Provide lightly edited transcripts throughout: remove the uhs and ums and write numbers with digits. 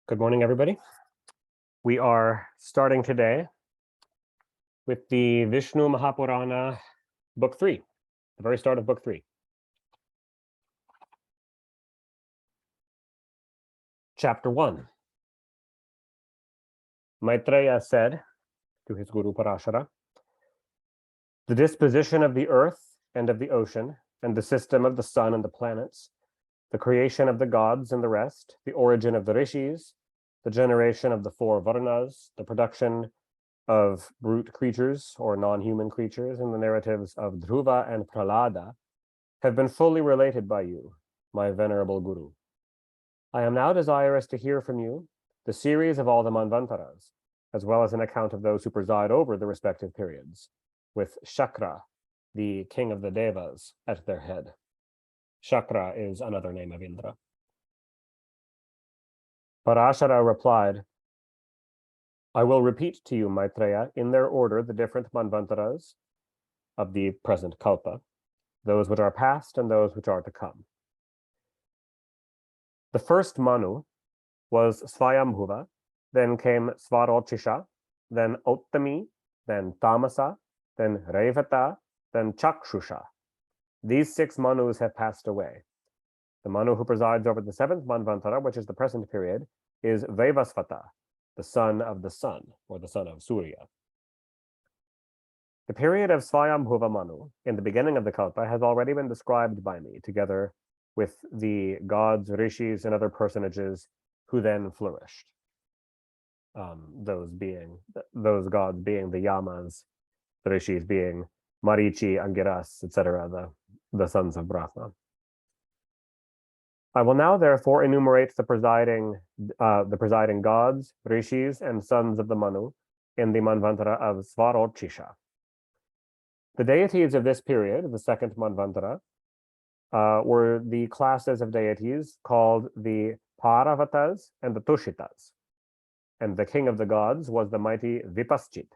Good morning, everybody. We are starting today with the Vishnu Mahapurana, Book 3, the very start of Book 3. Chapter 1. Maitreya said to his guru Parashara, "The disposition of the earth and of the ocean, and the system of the sun and the planets, the creation of the gods and the rest, the origin of the rishis, the generation of the four varnas, the production of brute creatures or non-human creatures, and the narratives of Dhruva and Prahlada have been fully related by you, my venerable guru. I am now desirous to hear from you the series of all the manvantaras, as well as an account of those who preside over the respective periods, with Shakra, the king of the Devas, at their head." Shakra is another name of Indra. Parashara replied, "I will repeat to you, Maitreya, in their order, the different manvantaras of the present kalpa, those which are past and those which are to come. The first Manu was Svayambhuva, then came Svarochisha, then Ottami, then Tamasa, then Revata, then Chakshusha. These 6 Manus have passed away. The Manu who presides over the 7th Manvantara, which is the present period, is Vaivasvata, the son of the sun, or the son of Surya. The period of Svayambhuva Manu, in the beginning of the Kalpa, has already been described by me, together with the gods, rishis, and other personages who then flourished. Those gods being the Yamas, the rishis being Marichi, Angiras, etc., the sons of Brahma. I will now therefore enumerate the presiding gods, rishis, and sons of the Manu in the Manvantara of Svarochisha. The deities of this period, the 2nd Manvantara, were the classes of deities called the Paravatas and the Tushitas, and the king of the gods was the mighty Vipaschit.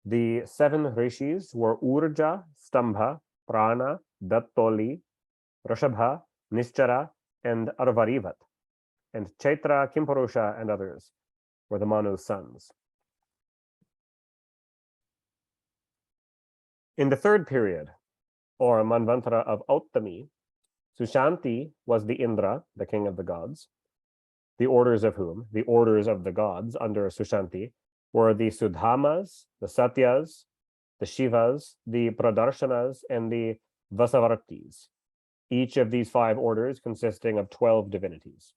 The 7 rishis were Urja, Stambha, Prana, Dattoli, Rishabha, Nischara, and Arvarivat, and Chaitra, Kimpurusha, and others were the Manu's sons. In the 3rd period, or Manvantara of Ottami, Sushanti was the Indra, the king of the gods, the orders of the gods under Sushanti were the Sudhamas, the Satyas, the Shivas, the Pradarshanas, and the Vasavartis, each of these 5 orders consisting of 12 divinities.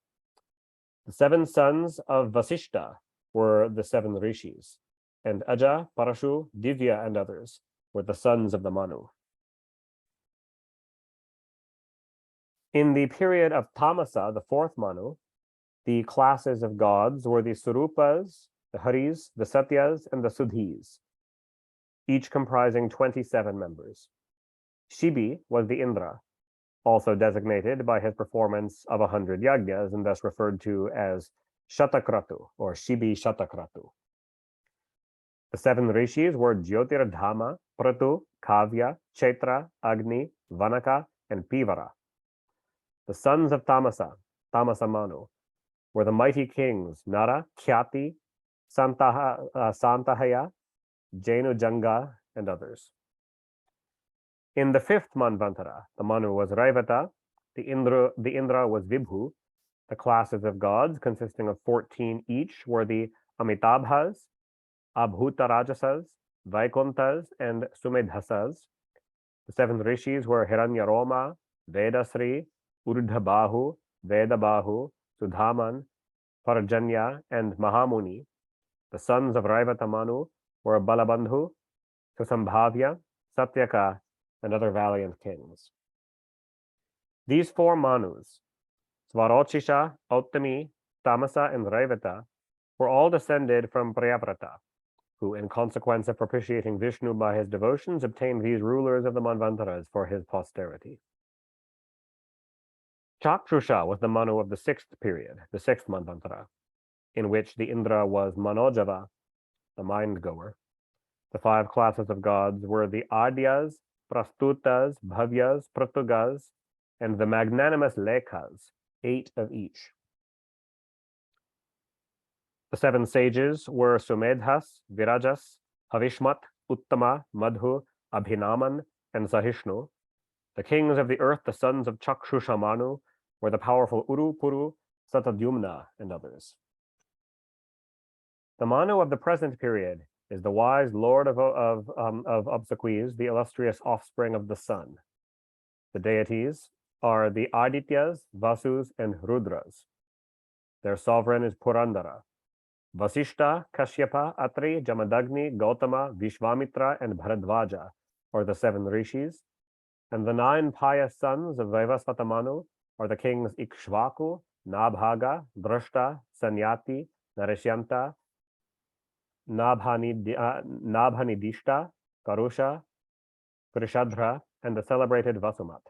The 7 sons of Vasishta were the 7 rishis, and Aja, Parashu, Divya, and others were the sons of the Manu. In the period of Tamasa, the 4th Manu, the classes of gods were the Surupas, the Haris, the Satyas, and the Sudhis, each comprising 27 members. Shibi was the Indra, also designated by his performance of 100 yajnas and thus referred to as Shatakratu or Shibi Shatakratu. The 7 rishis were Jyotirdhama, Pratu, Kavya, Chaitra, Agni, Vanaka, and Pivara. The sons of Tamasa Manu, were the mighty kings Nara, Khyati, Santahaya, Janujanga, and others. In the 5th Manvantara, the Manu was Raivata, the Indra was Vibhu. The classes of gods, consisting of 14 each, were the Amitabhas, Abhutarajasas, Vaikunthas, and Sumedhasas. The 7 rishis were Hiranyaroma, Vedasri, Urdhabahu, Vedabahu, Sudhaman, Parjanya, and Mahamuni. The sons of Raivata Manu were Balabandhu, Susambhavya, Satyaka, and other valiant kings. These 4 Manus, Svarochisha, Ottami, Tamasa, and Raivata, were all descended from Priyavrata, who, in consequence of propitiating Vishnu by his devotions, obtained these rulers of the Manvantaras for his posterity. Chakshusha was the Manu of the 6th period, the 6th Manvantara, in which the Indra was Manojava, the mind-goer. The 5 classes of gods were the Adyas, Prastutas, Bhavyas, Pratugas, and the magnanimous Lekhas, 8 of each. The 7 sages were Sumedhas, Virajas, Havishmat, Uttama, Madhu, Abhinaman, and Sahishnu. The kings of the earth, the sons of Chakshushamanu, were the powerful Uru, Puru, Satadyumna, and others. The Manu of the present period is the wise lord of obsequies, the illustrious offspring of the sun. The deities are the Adityas, Vasus, and Rudras. Their sovereign is Purandara. Vasishta, Kashyapa, Atri, Jamadagni, Gautama, Vishvamitra, and Bharadvaja are the 7 rishis, and the 9 pious sons of Vaivasvata Manu are the kings Ikshvaku, Nabhaga, Drashta, Sanyati, Narishyanta, Nabhanidishta, Karusha, Krishadra, and the celebrated Vasumat.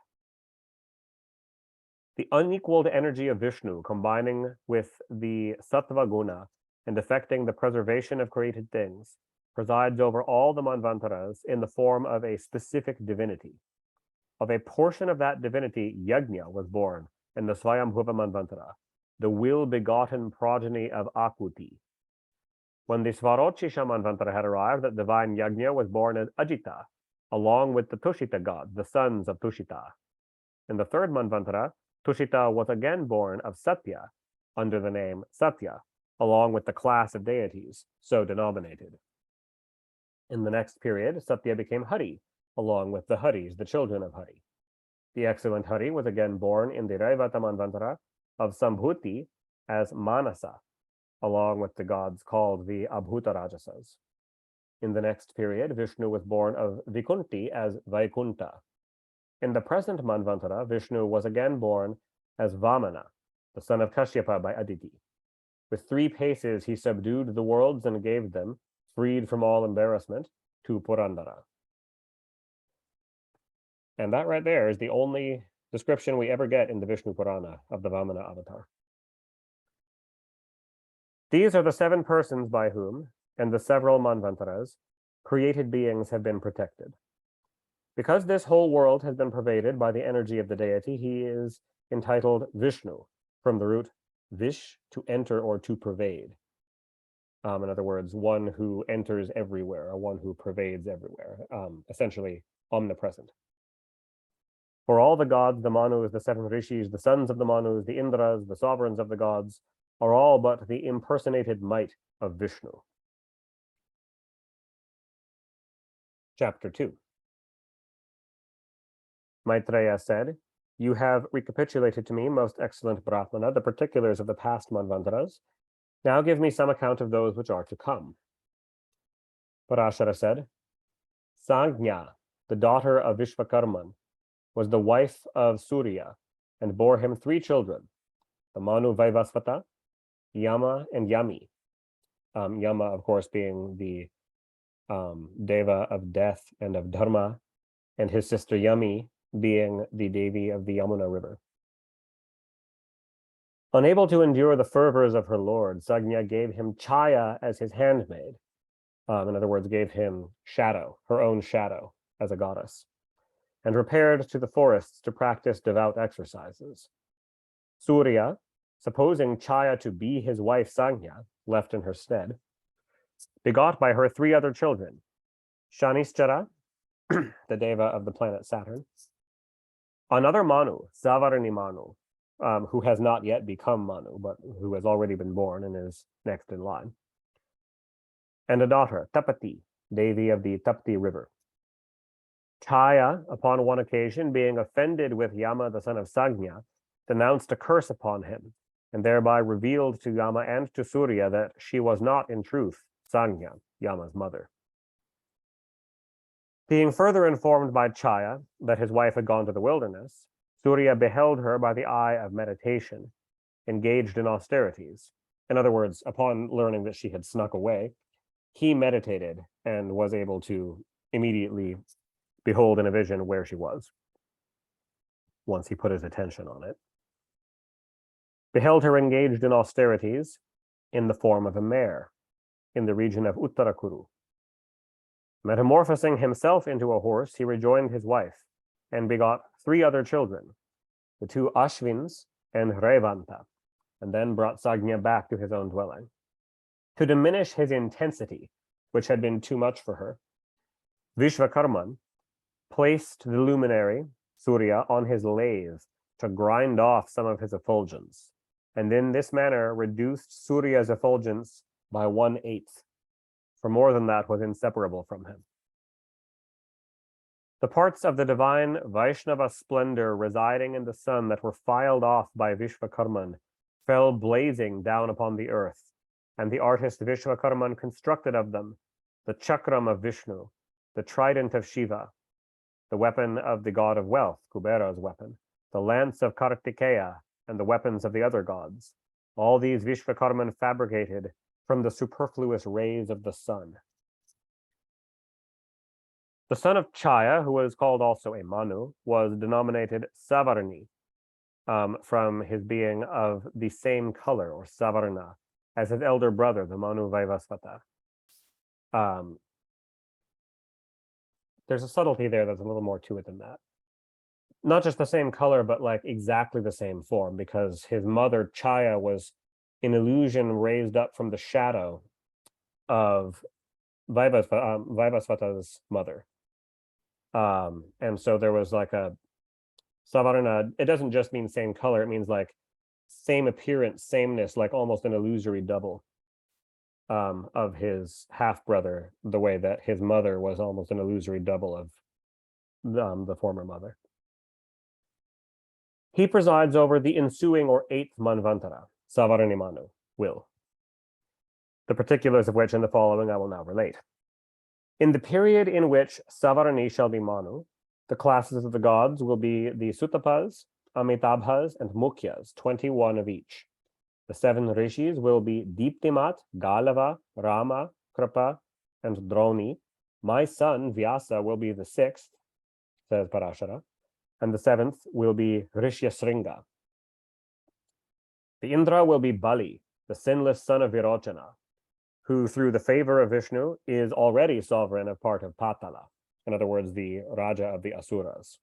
The unequaled energy of Vishnu combining with the Sattva Guna and affecting the preservation of created things presides over all the Manvantaras in the form of a specific divinity. Of a portion of that divinity, Yajna was born in the Swayambhuva Manvantara, the will-begotten progeny of Akuti. When the Svarochisha Manvantara had arrived, the divine Yajna was born as Ajita, along with the Tushita gods, the sons of Tushita. In the 3rd Manvantara, Tushita was again born of Satya, under the name Satya, along with the class of deities, so denominated. In the next period, Satya became Hari, along with the Haris, the children of Hari. The excellent Hari was again born in the Raivata Manvantara of Sambhuti as Manasa, along with the gods called the Abhuta Rajasas. In the next period, Vishnu was born of Vikunti as Vaikunta. In the present Manvantara, Vishnu was again born as Vamana, the son of Kashyapa by Aditi. With 3 paces, he subdued the worlds and gave them, freed from all embarrassment, to Purandara. And that right there is the only description we ever get in the Vishnu Purana of the Vamana avatar. These are the 7 persons by whom, and the several Manvantaras, created beings have been protected. Because this whole world has been pervaded by the energy of the deity, he is entitled Vishnu, from the root vish, to enter or to pervade. In other words, one who enters everywhere, or one who pervades everywhere, essentially omnipresent. For all the gods, the Manus, the 7 rishis, the sons of the Manus, the Indras, the sovereigns of the gods, are all but the impersonated might of Vishnu. Chapter 2. Maitreya said, "You have recapitulated to me, most excellent Brahmana, the particulars of the past Manvantaras. Now give me some account of those which are to come." Parashara said, "Sangnya, the daughter of Vishvakarman, was the wife of Surya and bore him 3 children, the Manu Vaivasvata, Yama, and Yami. Yama, of course, being the Deva of death and of Dharma, and his sister Yami being the Devi of the Yamuna River. Unable to endure the fervors of her lord, Sagnya gave him Chaya as his handmaid. In other words, gave him shadow, her own shadow, as a goddess, and repaired to the forests to practice devout exercises. Surya, supposing Chaya to be his wife Sangnya, left in her stead, begot by her 3 other children, Shanischara, the Deva of the planet Saturn, another Manu, Savarani Manu, who has not yet become Manu, but who has already been born and is next in line, and a daughter, Tapati, Devi of the Tapti River. Chaya, upon one occasion, being offended with Yama, the son of Sagnya, denounced a curse upon him, and thereby revealed to Yama and to Surya that she was not in truth Sagnya, Yama's mother. Being further informed by Chaya that his wife had gone to the wilderness, Surya beheld her by the eye of meditation, engaged in austerities. In other words, upon learning that she had snuck away, he meditated and was able to immediately behold in a vision where she was, once he put his attention on it. Beheld her engaged in austerities in the form of a mare in the region of Uttarakuru. Metamorphosing himself into a horse, he rejoined his wife and begot 3 other children, the 2 Ashvins and Revanta, and then brought Sagnya back to his own dwelling. To diminish his intensity, which had been too much for her, Vishvakarman placed the luminary, Surya, on his lathe to grind off some of his effulgence, and in this manner reduced Surya's effulgence by 1/8, for more than that was inseparable from him. The parts of the divine Vaishnava splendor residing in the sun that were filed off by Vishvakarman fell blazing down upon the earth, and the artist Vishvakarman constructed of them the chakram of Vishnu, the trident of Shiva, the weapon of the god of wealth, Kubera's weapon, the lance of Kartikeya, and the weapons of the other gods. All these Vishvakarman fabricated from the superfluous rays of the sun. The son of Chaya, who was called also a Manu, was denominated Savarni, from his being of the same color, or Savarna, as his elder brother, the Manu Vaivasvata. There's a subtlety there that's a little more to it than that. Not just the same color, but like exactly the same form, because his mother, Chaya, was an illusion raised up from the shadow of Vaivasvata's mother. And so there was like a Savarna. It doesn't just mean same color, it means like same appearance, sameness, like almost an illusory double of his half-brother, the way that his mother was almost an illusory double of the former mother. He presides over the ensuing or 8th Manvantara, Savarni Manu, will. The particulars of which in the following I will now relate. In the period in which Savarni shall be Manu, the classes of the gods will be the Sutapas, Amitabhas, and Mukhyas, 21 of each. The 7 rishis will be Deeptimat, Galava, Rama, Kripa, and Droni. My son, Vyasa, will be the 6th, says Parashara, and the 7th will be Rishyasringa. The Indra will be Bali, the sinless son of Virochana, who through the favor of Vishnu is already sovereign of part of Patala, in other words, the Raja of the Asuras.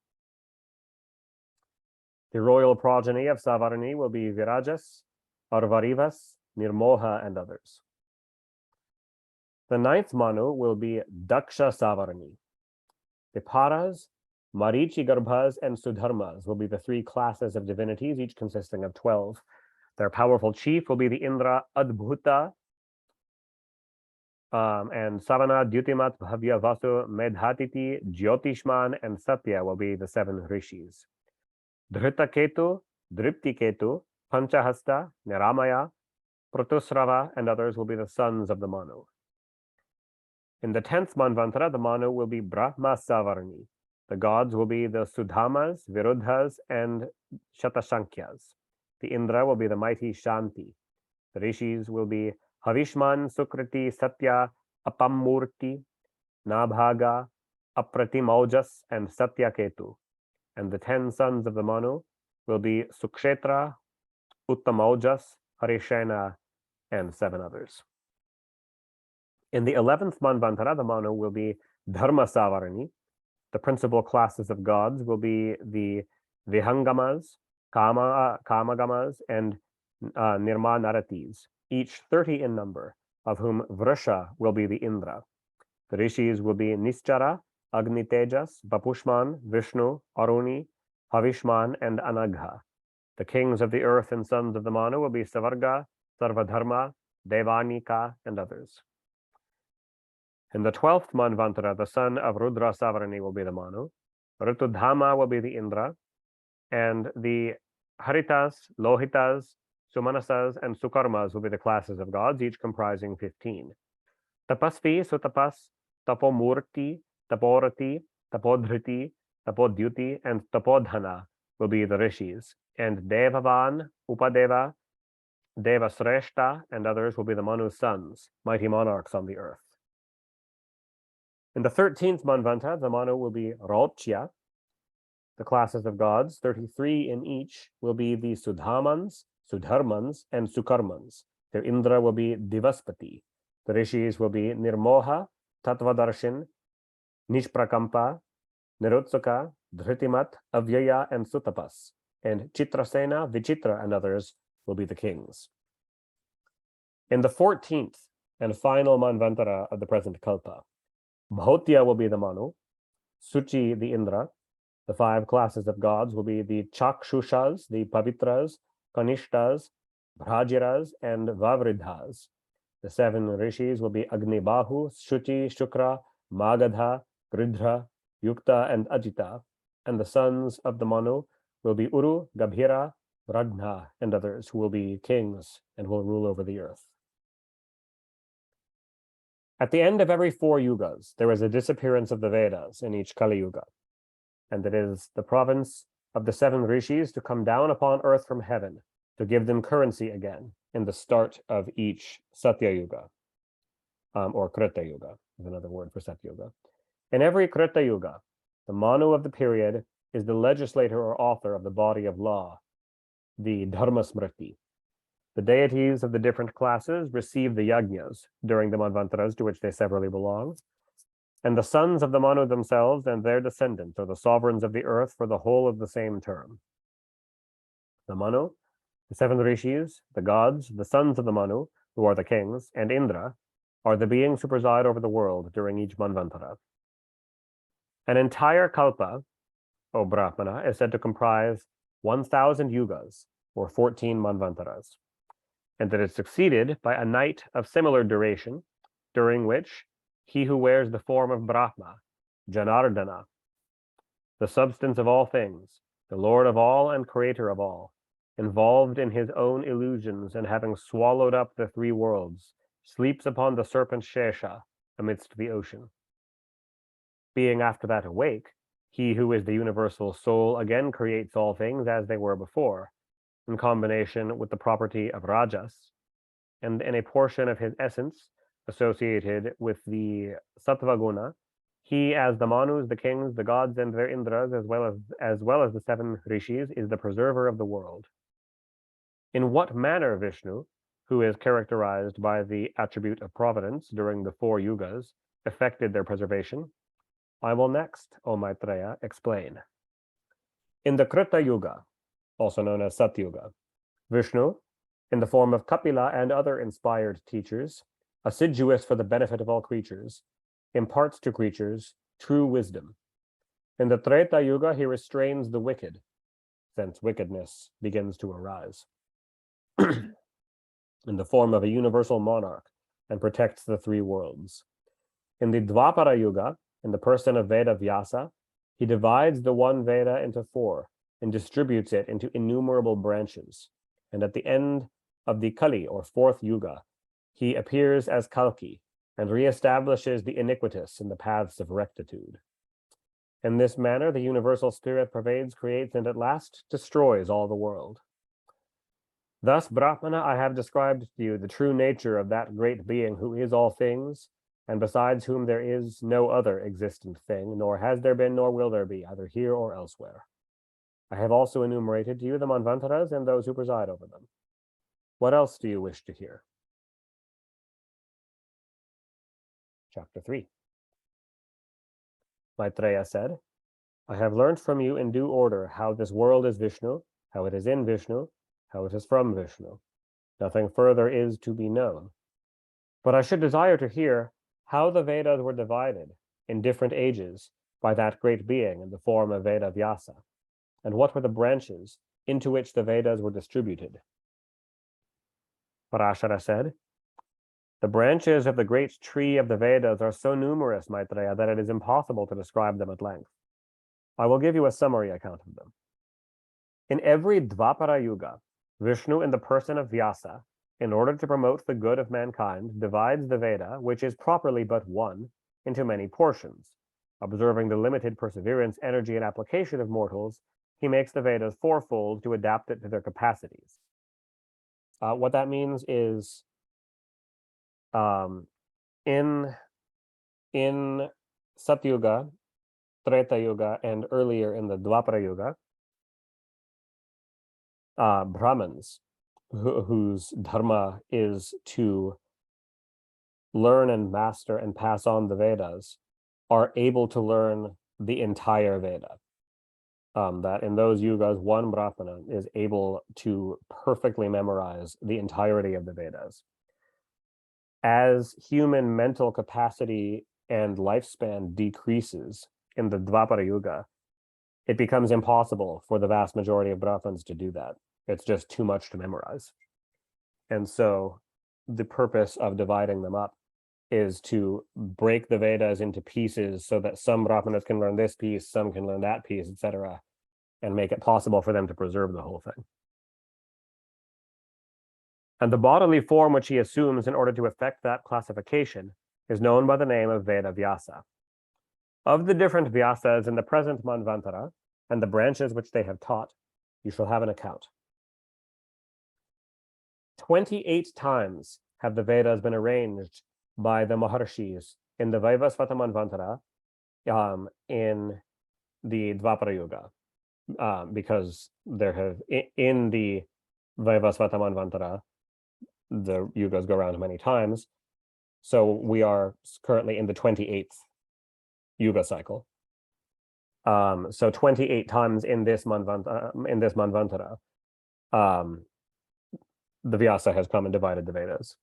The royal progeny of Savarni will be Virajas, Arvarivas, Nirmoha, and others. The 9th Manu will be Daksha Savarni. The Paras, Marichi Garbhas, and Sudharmas will be the 3 classes of divinities, each consisting of 12. Their powerful chief will be the Indra Adbhuta, and Savana, Dyutimat, Bhavya, Vasu, Medhatiti, Jyotishman, and Satya will be the 7 rishis. Dhritaketu, Driptiketu, Panchahasta, Niramaya, Pratusrava, and others will be the sons of the Manu. In the 10th Manvantara, the Manu will be Brahma Savarni. The gods will be the Sudhamas, Viruddhas, and Shatashankyas. The Indra will be the mighty Shanti. The rishis will be Havishman, Sukriti, Satya, Apammurti, Nabhaga, Apratimaujas, and Satyaketu. And the 10 sons of the Manu will be Sukshetra, Uttamaujas, Harishena, and 7 others. In the 11th Manvantara, the Manu will be Dharma Savarani. The principal classes of gods will be the Vihangamas, Kamagamas, and Nirmanaratis, each 30 in number, of whom Vrusha will be the Indra. The rishis will be Nischara, Agnitejas, Bapushman, Vishnu, Aruni, Havishman, and Anagha. The kings of the earth and sons of the Manu will be Savarga, Sarvadharma, Devanika, and others. In the 12th Manvantara, the son of Rudra Savarani will be the Manu. Ritudhama will be the Indra, and the Haritas, Lohitas, Sumanasas, and Sukarmas will be the classes of gods, each comprising 15. Tapasvi, Sutapas, Tapomurti, Taporati, Tapodhriti, Tapodyuti, and Tapodhana will be the rishis, and Devavan, Upadeva, Devasreshta, and others will be the Manu's sons, mighty monarchs on the earth. In the 13th Manvantara, the Manu will be Rochya. The classes of gods, 33 in each, will be the Sudhamans, Sudharmans, and Sukarmans. Their Indra will be Divaspati. The rishis will be Nirmoha, Tattvadarshan, Nishprakampa, Nirutsuka, Dhritimat, Avyaya, and Sutapas. And Chitrasena, Vichitra, and others will be the kings. In the 14th and final Manvantara of the present Kalpa. Bhautya will be the Manu, Suchi the Indra. The 5 classes of gods will be the Chakshushas, the Pavitras, Kanishtas, Bhrajiras, and Vavridhas. The 7 rishis will be Agnibahu, Shuchi, Shukra, Magadha, Gridhra, Yukta, and Ajita. And the sons of the Manu will be Uru, Gabhira, Ragna, and others who will be kings and will rule over the earth. At the end of every 4 yugas, there is a disappearance of the Vedas in each Kali Yuga, and it is the province of the 7 rishis to come down upon earth from heaven to give them currency again in the start of each Satya Yuga, or Krita Yuga is another word for Satya Yuga. In every Krita Yuga, the Manu of the period is the legislator or author of the body of law, the Dharma Smriti. The deities of the different classes receive the yajnas during the manvantaras to which they severally belong, and the sons of the Manu themselves and their descendants are the sovereigns of the earth for the whole of the same term. The Manu, the 7 rishis, the gods, the sons of the Manu, who are the kings, and Indra, are the beings who preside over the world during each manvantara. An entire kalpa, O Brahmana, is said to comprise 1,000 yugas, or 14 manvantaras, and that is succeeded by a night of similar duration, during which he who wears the form of Brahma, Janardana, the substance of all things, the Lord of all and creator of all, involved in his own illusions and having swallowed up the 3 worlds, sleeps upon the serpent Shesha amidst the ocean. Being after that awake, he who is the universal soul again creates all things as they were before, in combination with the property of Rajas, and in a portion of his essence associated with the Sattva Guna, he, as the Manus, the kings, the gods, and their Indras, as well as the 7 rishis, is the preserver of the world. In what manner Vishnu, who is characterized by the attribute of providence during the 4 yugas, effected their preservation, I will next, O Maitreya, explain. In the Krita Yuga, also known as Satyuga, Vishnu, in the form of Kapila and other inspired teachers, assiduous for the benefit of all creatures, imparts to creatures true wisdom. In the Treta Yuga, he restrains the wicked, since wickedness begins to arise, in the form of a universal monarch, and protects the 3 worlds. In the Dvapara Yuga, in the person of Veda Vyasa, he divides the one Veda into 4 and distributes it into innumerable branches. And at the end of the Kali, or 4th Yuga, he appears as Kalki and reestablishes the iniquitous in the paths of rectitude. In this manner, the universal spirit pervades, creates, and at last destroys all the world. Thus, Brahmana, I have described to you the true nature of that great being who is all things, and besides whom there is no other existent thing, nor has there been, nor will there be, either here or elsewhere. I have also enumerated to you the manvantaras and those who preside over them. What else do you wish to hear? Chapter 3. Maitreya said, I have learnt from you in due order how this world is Vishnu, how it is in Vishnu, how it is from Vishnu. Nothing further is to be known. But I should desire to hear how the Vedas were divided in different ages by that great being in the form of Veda Vyasa, and what were the branches into which the Vedas were distributed. Parashara said, the branches of the great tree of the Vedas are so numerous, Maitreya, that it is impossible to describe them at length. I will give you a summary account of them. In every Dvapara Yuga, Vishnu, in the person of Vyasa, in order to promote the good of mankind, divides the Veda, which is properly but one, into many portions. Observing the limited perseverance, energy, and application of mortals, he makes the Vedas 4-fold to adapt it to their capacities. What that means is, in Satyuga, Treta Yuga, and earlier in the Dwapara Yuga, Brahmins, whose dharma is to learn and master and pass on the Vedas, are able to learn the entire Veda. That in those yugas, one Brahmana is able to perfectly memorize the entirety of the Vedas. as human mental capacity and lifespan decreases in the Dvapara Yuga, it becomes impossible for the vast majority of Brahmins to do that. It's just too much to memorize. And so the purpose of dividing them up is to break the Vedas into pieces so that some Brahmanas can learn this piece, some can learn that piece, etc., and make it possible for them to preserve the whole thing. And the bodily form which he assumes in order to effect that classification is known by the name of Veda Vyasa. Of the different Vyasas in the present Manvantara and the branches which they have taught, you shall have an account. 28 times have the Vedas been arranged by the Maharshis in the Vaivasvata Manvantara in the Dvapara Yuga, because there have, in the Vaivasvata Manvantara, the yugas go around many times. So we are currently in the 28th yuga cycle. So 28 times in this Manvantara, the Vyasa has come and divided the Vedas.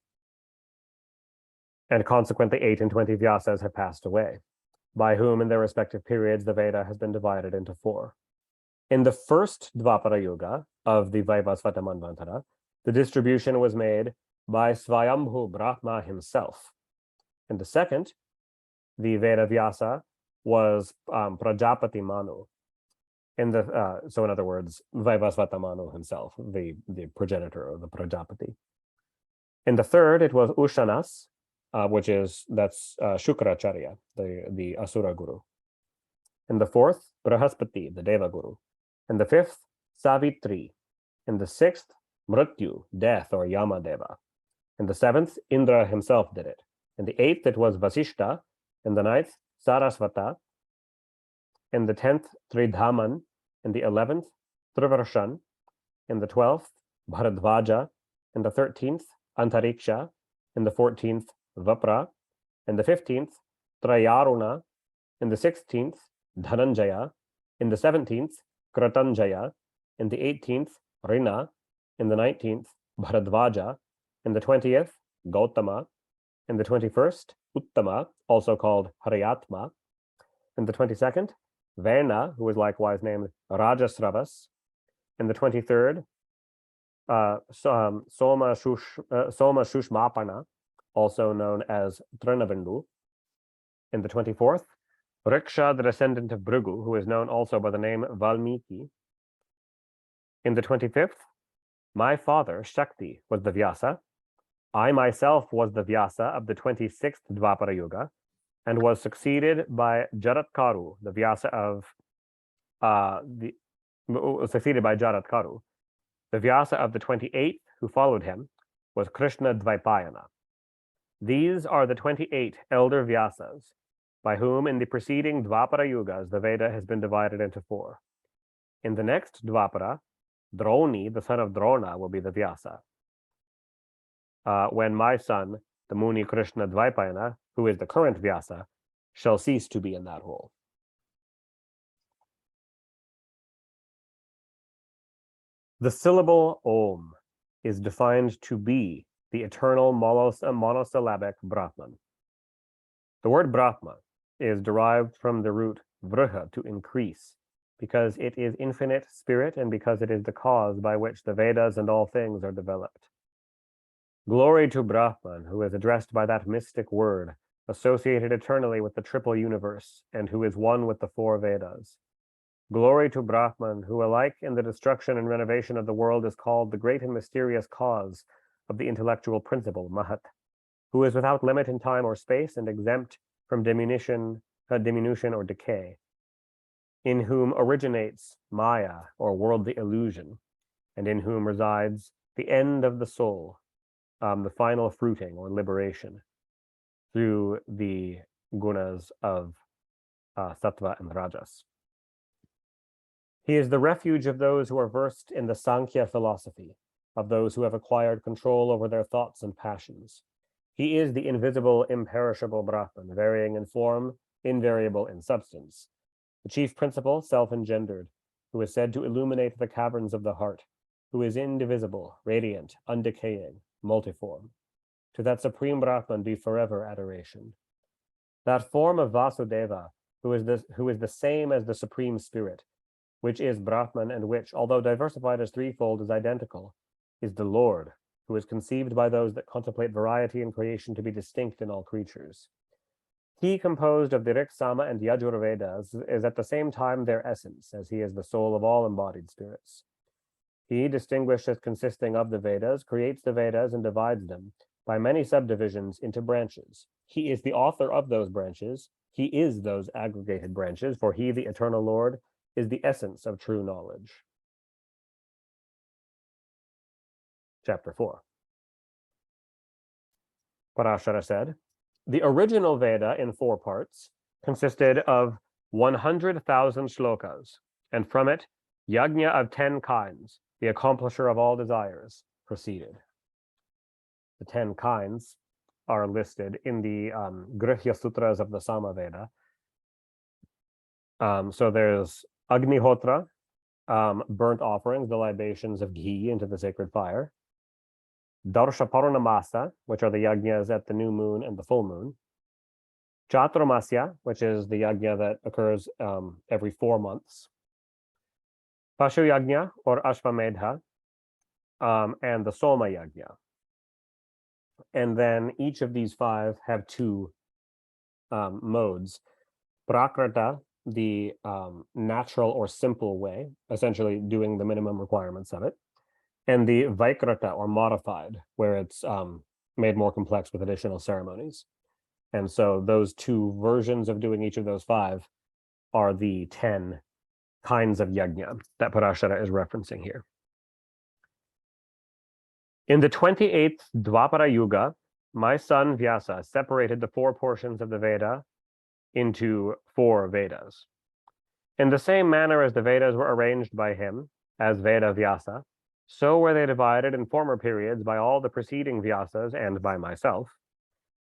And consequently, 8 and 20 Vyasas have passed away, by whom in their respective periods the Veda has been divided into 4. In the first Dvapara Yuga of the Vaivasvata Manvantara, the distribution was made by Svayambhu Brahma himself. In the second, the Veda Vyasa was Prajapati Manu. So in other words, Vaivasvata Manu himself, the progenitor of the Prajapati. In the third, it was Ushanas, that's Shukracharya, the Asura Guru. In the fourth, Brahaspati, the Deva Guru. In the fifth, Savitri. In the sixth, Mrityu, death or Yamadeva. In the seventh, Indra himself did it. In the eighth, it was Vasishta. In the ninth, Sarasvata. In the 10th, Tridhaman. In the 11th, Trivarshan. In the 12th, Bharadvaja. In the 13th, Antariksha. In the 14th, Vapra. In the 15th, Trayaruna. In the 16th, Dhananjaya. In the 17th, Kratanjaya. In the 18th, Rina. In the 19th, Bharadvaja. In the 20th, Gautama. In the 21st, Uttama, also called Haryatma. In the 22nd, Verna, who is likewise named Rajasravas. In the 23rd, Soma Shushmapana, also known as Trinavindu. In the 24th, Riksha, the descendant of Bhrigu, who is known also by the name Valmiki. In the 25th, my father, Shakti, was the Vyasa. I myself was the Vyasa of the 26th Dvapara Yuga, and was succeeded by Jaratkaru, the Vyasa of succeeded by Jaratkaru. The Vyasa of the 28th, who followed him, was Krishna Dvaipayana. These are the 28 elder Vyasas, by whom in the preceding Dvapara Yugas the Veda has been divided into 4. In the next Dvapara, Droni, the son of Drona, will be the Vyasa. When my son, the Muni Krishna Dvaipayana, who is the current Vyasa, shall cease to be in that role. The syllable Om is defined to be the eternal monosyllabic Brahman. The word Brahma is derived from the root Vriha, to increase, because it is infinite spirit and because it is the cause by which the Vedas and all things are developed. Glory to Brahman, who is addressed by that mystic word, associated eternally with the triple universe, and who is one with the 4 Vedas. Glory to Brahman, who alike in the destruction and renovation of the world is called the great and mysterious cause of the intellectual principle, Mahat, who is without limit in time or space and exempt from diminution or decay, in whom originates Maya, or worldly illusion, and in whom resides the end of the soul, the final fruiting or liberation through the gunas of sattva and rajas. He is the refuge of those who are versed in the Sankhya philosophy, of those who have acquired control over their thoughts and passions. He is the invisible, imperishable Brahman, varying in form, invariable in substance, the chief principle, self-engendered, who is said to illuminate the caverns of the heart, who is indivisible, radiant, undecaying, multiform. To that supreme Brahman be forever adoration. That form of Vasudeva, who is the same as the Supreme Spirit, which is Brahman and which, although diversified as threefold, is identical, is the Lord, who is conceived by those that contemplate variety in creation to be distinct in all creatures. He, composed of the Rik, Sama, and Yajur Vedas, is at the same time their essence, as he is the soul of all embodied spirits. He, distinguished as consisting of the Vedas, creates the Vedas and divides them by many subdivisions into branches. He is the author of those branches. He is those aggregated branches, for he, the eternal Lord, is the essence of true knowledge. Chapter 4. Parashara said, the original Veda in 4 parts consisted of 100,000 shlokas, and from it, yajna of 10 kinds, the accomplisher of all desires, proceeded. The 10 kinds are listed in the Grihya Sutras of the Samaveda. So there's Agnihotra, burnt offerings, the libations of ghee into the sacred fire. Darsha Purnamasa, which are the yajnas at the new moon and the full moon. Chaturmasya, which is the yajna that occurs every 4 months. Pashu yajna or Ashvamedha, and the Soma yajna. And then each of these 5 have 2 modes. Prakrata, the natural or simple way, essentially doing the minimum requirements of it. And the Vaikrata, or modified, where it's made more complex with additional ceremonies. And so those 2 versions of doing each of those 5 are the 10 kinds of yajna that Parashara is referencing here. In the 28th Dwapara Yuga, my son Vyasa separated the 4 portions of the Veda into 4 Vedas. In the same manner as the Vedas were arranged by him as Veda Vyasa, so were they divided in former periods by all the preceding Vyasas and by myself,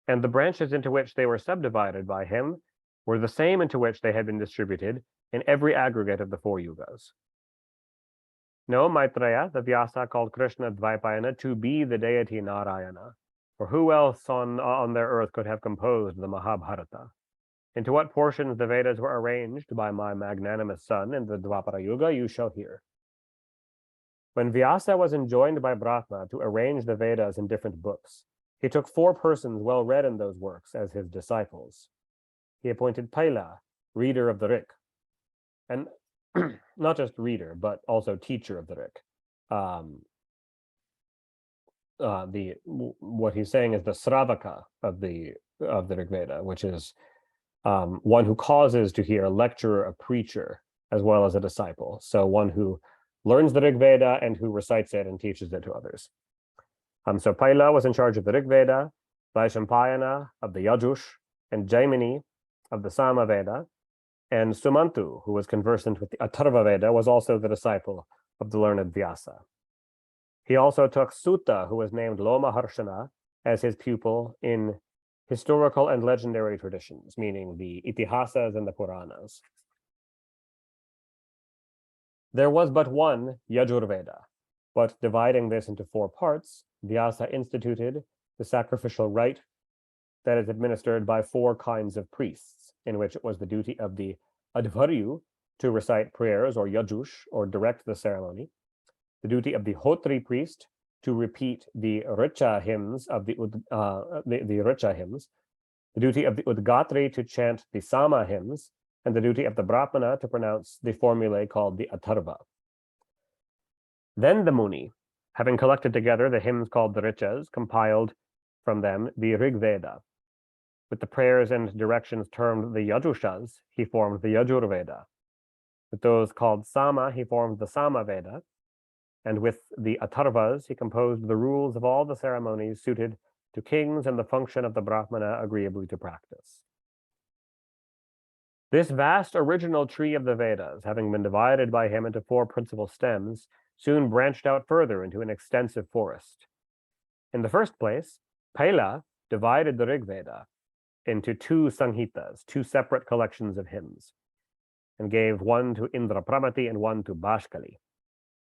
and the branches into which they were subdivided by him were the same into which they had been distributed in every aggregate of the 4 yugas. No, Maitreya, the Vyasa called Krishna Dvaipayana to be the deity Narayana, for who else on their earth could have composed the Mahabharata? Into what portions the Vedas were arranged by my magnanimous son in the Dwapara Yuga you shall hear. When Vyasa was enjoined by Brahma to arrange the Vedas in different books, he took 4 persons well read in those works as his disciples. He appointed Paila, reader of the Rik, and not just reader, but also teacher of the Rik. What he's saying is the Sravaka of the Rig Veda, which is one who causes to hear, a lecturer, a preacher, as well as a disciple. So one who learns the Rig Veda and who recites it and teaches it to others. So Paila was in charge of the Rig Veda, Vaishampayana of the Yajush, and Jaimini of the Sama Veda, and Sumantu, who was conversant with the Atharva Veda, was also the disciple of the learned Vyasa. He also took Sutta, who was named Loma Harshana, as his pupil in historical and legendary traditions, meaning the Itihasas and the Puranas. There was but one Yajur Veda, but dividing this into 4 parts, Vyasa instituted the sacrificial rite that is administered by 4 kinds of priests, in which it was the duty of the Advaryu to recite prayers or yajush or direct the ceremony, the duty of the Hotri priest to repeat the Richa hymns of the Richa hymns, the duty of the Udgatri to chant the Sama hymns, and the duty of the Brahmana to pronounce the formulae called the Atharva. Then the Muni, having collected together the hymns called the Richas, compiled from them the Rig Veda. With the prayers and directions termed the Yajushas, he formed the Yajur Veda. With those called Sama, he formed the Sama Veda. And with the Atharvas, he composed the rules of all the ceremonies suited to kings and the function of the Brahmana agreeably to practice. This vast original tree of the Vedas, having been divided by him into 4 principal stems, soon branched out further into an extensive forest. In the first place, Paila divided the Rig Veda into 2 Samhitas, 2 separate collections of hymns, and gave one to Indrapramati and one to Bashkali.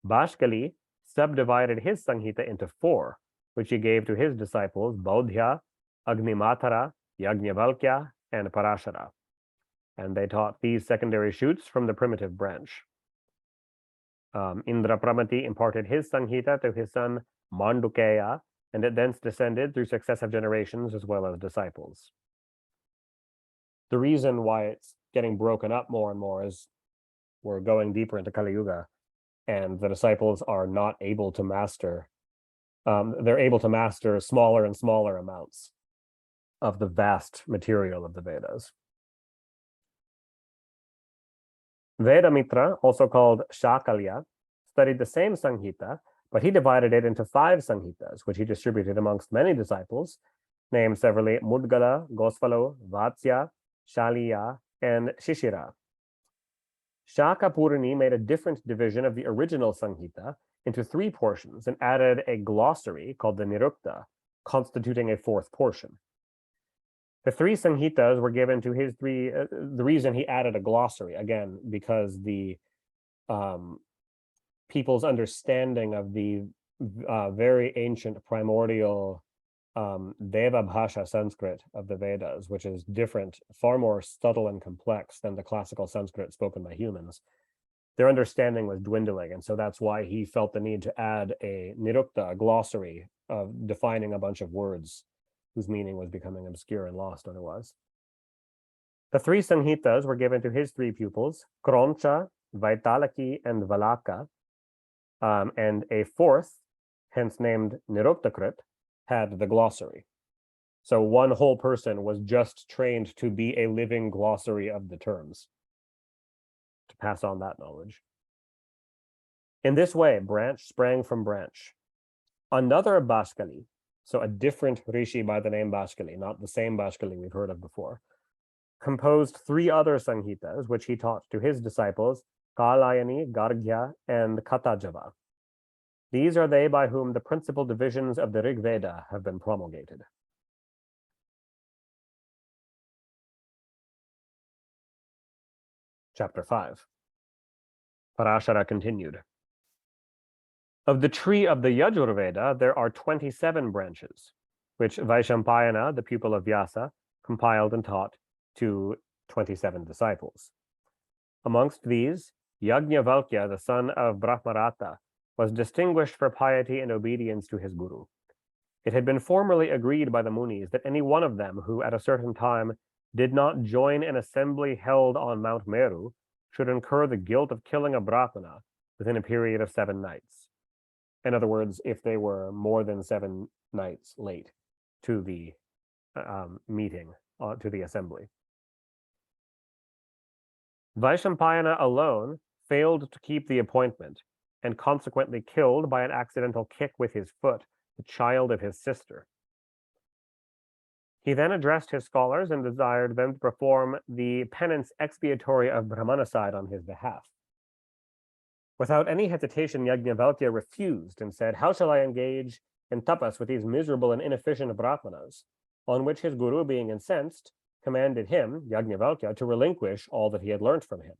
Bashkali subdivided his Samhita into 4, which he gave to his disciples Baudhya, Agnimatara, Yajnavalkya, and Parashara. And they taught these secondary shoots from the primitive branch. Indra Pramati imparted his Sanghita to his son Mandukeya, and it thence descended through successive generations as well as disciples. The reason why it's getting broken up more and more is we're going deeper into Kali Yuga, and the disciples are not able to master. They're able to master smaller and smaller amounts of the vast material of the Vedas. Vedamitra, also called Shakalya, studied the same Sanghita, but he divided it into 5 Sanghitas, which he distributed amongst many disciples, named severally Mudgala, Gosvalo, Vatsya, Shaliya, and Shishira. Shakapurani made a different division of the original Sanghita into 3 portions and added a glossary called the Nirukta, constituting a 4th portion. The 3 Sanghitas were given to his 3. The reason he added a glossary, again, because the people's understanding of the very ancient primordial Deva Bhasha Sanskrit of the Vedas, which is different, far more subtle and complex than the classical Sanskrit spoken by humans, their understanding was dwindling. And so that's why he felt the need to add a Nirukta, a glossary of defining a bunch of words whose meaning was becoming obscure and lost otherwise. The 3 Sanhitas were given to his 3 pupils, Kroncha, Vaitalaki, and Valaka, and a 4th, hence named Niruktakrit, had the glossary. So one whole person was just trained to be a living glossary of the terms, to pass on that knowledge. In this way, branch sprang from branch. Another Bhaskali, so a different rishi by the name Bhaskali, not the same Bhaskali we've heard of before, composed 3 other Sanghitas, which he taught to his disciples, Kalayani, Gargya, and Katajava. These are they by whom the principal divisions of the Rig Veda have been promulgated. Chapter 5. Parashara continued. Of the tree of the Yajurveda, there are 27 branches, which Vaishampayana, the pupil of Vyasa, compiled and taught to 27 disciples. Amongst these, Yajnavalkya, the son of Brahmarata, was distinguished for piety and obedience to his guru. It had been formerly agreed by the Munis that any one of them who at a certain time did not join an assembly held on Mount Meru should incur the guilt of killing a Brahmana within a period of 7 nights. In other words, if they were more than 7 nights late to the meeting, to the assembly. Vaishampayana alone failed to keep the appointment and consequently killed by an accidental kick with his foot the child of his sister. He then addressed his scholars and desired them to perform the penance expiatory of Brahmanacide on his behalf. Without any hesitation, Yajnavalkya refused and said, "How shall I engage in tapas with these miserable and inefficient Brahmanas?" On which his guru, being incensed, commanded him, Yajnavalkya, to relinquish all that he had learnt from him.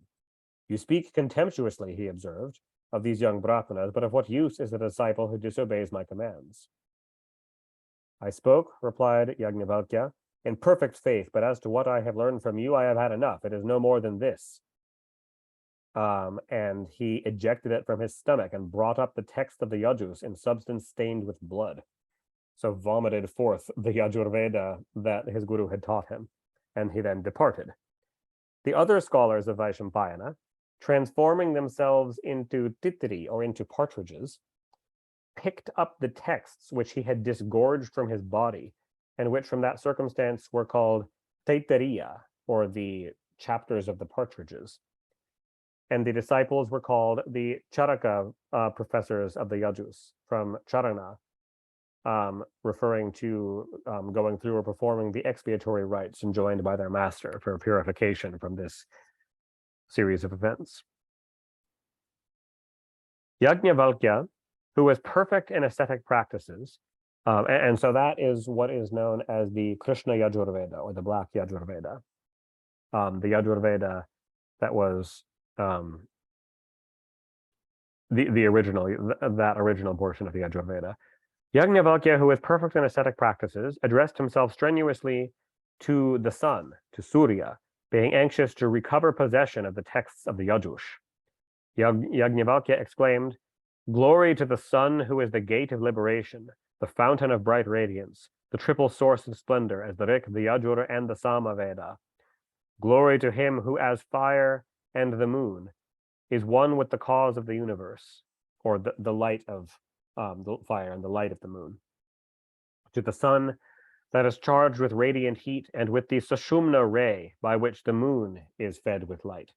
"You speak contemptuously," he observed, "of these young Brahmanas, but of what use is a disciple who disobeys my commands?" "I spoke," replied Yajnavalkya, "in perfect faith, but as to what I have learned from you, I have had enough. It is no more than this." And he ejected it from his stomach and brought up the text of the Yajus in substance stained with blood. So vomited forth the Yajurveda that his guru had taught him, and he then departed. The other scholars of Vaishampayana, transforming themselves into titri, or into partridges, picked up the texts which he had disgorged from his body, and which from that circumstance were called Taittiriya, or the chapters of the partridges. And the disciples were called the Charaka professors of the Yajus, from Charana, referring to going through or performing the expiatory rites enjoined by their master for purification from this series of events. Yajnavalkya, who was perfect in ascetic practices, and so that is what is known as the Krishna Yajurveda, or the Black Yajurveda. The Yajurveda that was the original, that original portion of the Yajurveda. Yajnavalkya, who was perfect in ascetic practices, addressed himself strenuously to the sun, to Surya, being anxious to recover possession of the texts of the Yajush. Yajnavalkya exclaimed, "Glory to the sun, who is the gate of liberation, the fountain of bright radiance, the triple source of splendor, as the Rik, the Yajur, and the Samaveda. Glory to him who, as fire and the moon, is one with the cause of the universe," or the light of the fire and the light of the moon. To the sun that is charged with radiant heat, and with the Sushumna ray by which the moon is fed with light.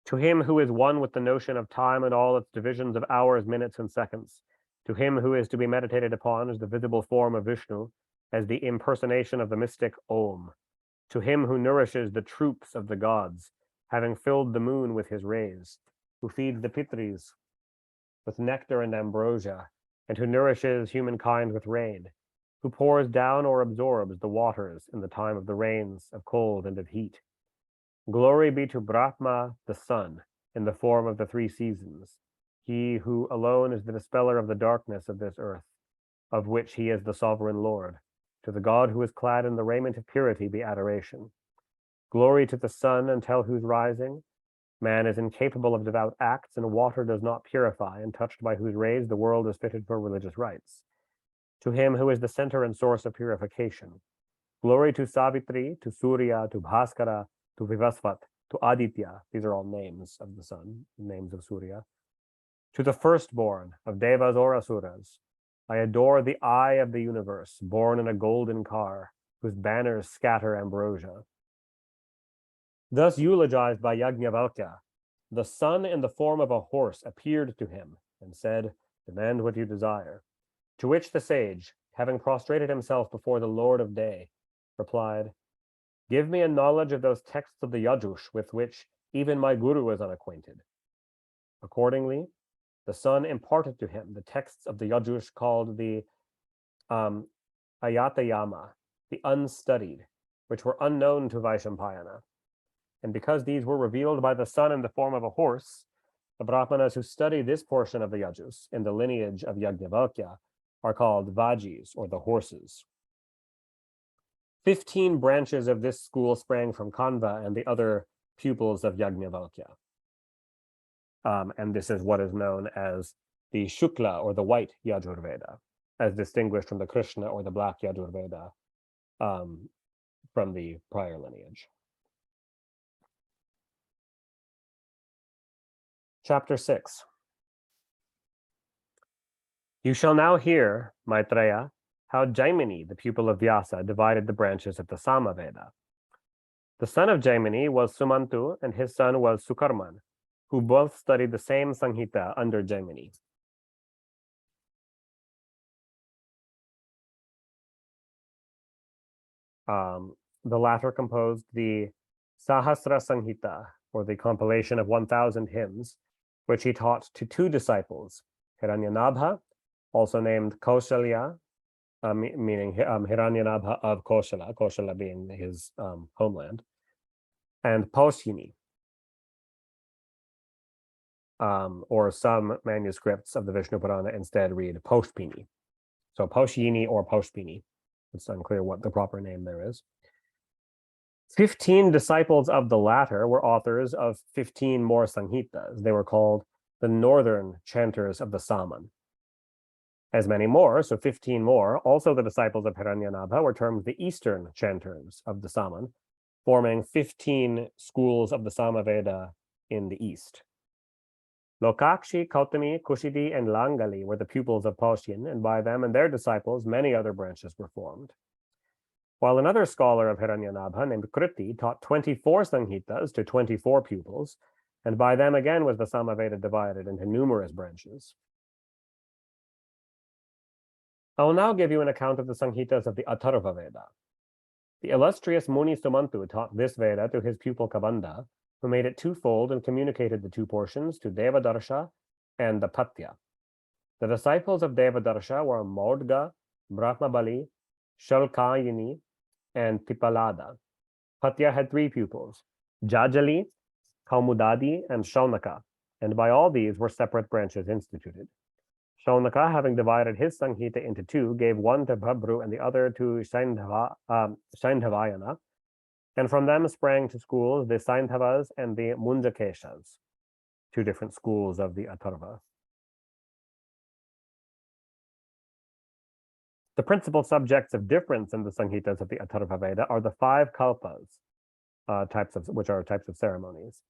To him who is one with the notion of time and all its divisions of hours, minutes, and seconds. To him who is to be meditated upon as the visible form of Vishnu, as the impersonation of the mystic Om. To him who nourishes the troops of the gods, having filled the moon with his rays, who feeds the Pitris with nectar and ambrosia, and who nourishes humankind with rain, who pours down or absorbs the waters in the time of the rains of cold and of heat. Glory be to Brahma, the sun, in the form of the three seasons, he who alone is the dispeller of the darkness of this earth, of which he is the sovereign lord. To the God who is clad in the raiment of purity be adoration. Glory to the sun, until whose rising man is incapable of devout acts, and water does not purify, and touched by whose rays the world is fitted for religious rites. To him who is the center and source of purification. Glory to Savitri, to Surya, to Bhaskara, to Vivasvat, to Aditya. These are all names of the sun, names of Surya. To the firstborn of Devas or Asuras. I adore the eye of the universe, born in a golden car, whose banners scatter ambrosia. Thus eulogized by Yajnavalkya, the sun in the form of a horse appeared to him and said, "Demand what you desire." To which the sage, having prostrated himself before the Lord of Day, replied, "Give me a knowledge of those texts of the Yajush with which even my guru is unacquainted." Accordingly, the sun imparted to him the texts of the Yajush called the Ayatayama, the unstudied, which were unknown to Vaishampayana. And because these were revealed by the sun in the form of a horse, the Brahmanas who study this portion of the Yajus in the lineage of Yajnavalkya are called Vajis, or the horses. 15 branches of this school sprang from Kanva and the other pupils of Yajnavalkya. And this is what is known as the Shukla, or the white Yajurveda, as distinguished from the Krishna, or the black Yajurveda, from the prior lineage. Chapter 6. You shall now hear, Maitreya, how Jaimini, the pupil of Vyasa, divided the branches of the Samaveda. The son of Jaimini was Sumantu, and his son was Sukarman, who both studied the same Sanghita under Jaimini. The latter composed the Sahasra Sanghita, or the compilation of 1,000 hymns, which he taught to two disciples, Hiranyanabha, also named Kaushalya, meaning Hiranyanabha of Koshala, Koshala being his homeland, and Paushini, or some manuscripts of the Vishnu Purana instead read Paushpini. So Paushini or Paushpini. It's unclear what the proper name there is. 15 disciples of the latter were authors of 15 more Sanghitas. They were called the northern chanters of the Saman. As many more, so 15 more, also the disciples of Hiranyanabha, were termed the eastern chanters of the Saman, forming 15 schools of the Samaveda in the east. Lokakshi, Kautami, Kushidi, and Langali were the pupils of Paushin, and by them and their disciples, many other branches were formed. While another scholar of Hiranyanabha named Kriti taught 24 Sanghitas to 24 pupils, and by them again was the Samaveda divided into numerous branches. I will now give you an account of the Sanghitas of the Atharva Veda. The illustrious Muni Sumantu taught this Veda to his pupil Kabanda, who made it twofold and communicated the two portions to Devadarsha and the Patya. The disciples of Devadarsha were Maudga, Brahmabali, Shalkayini, and Pipalada. Patya had 3 pupils, Jajali, Kaumudadi, and Shaunaka, and by all these were separate branches instituted. Shaunaka, having divided his Sanghita into two, gave one to Babru and the other to Shaindhavayana, and from them sprang to schools the Saindhavas and the Munjakeshas, two different schools of the Atharva. The principal subjects of difference in the Sanghitas of the Atharva Veda are the five kalpas, which are types of ceremonies.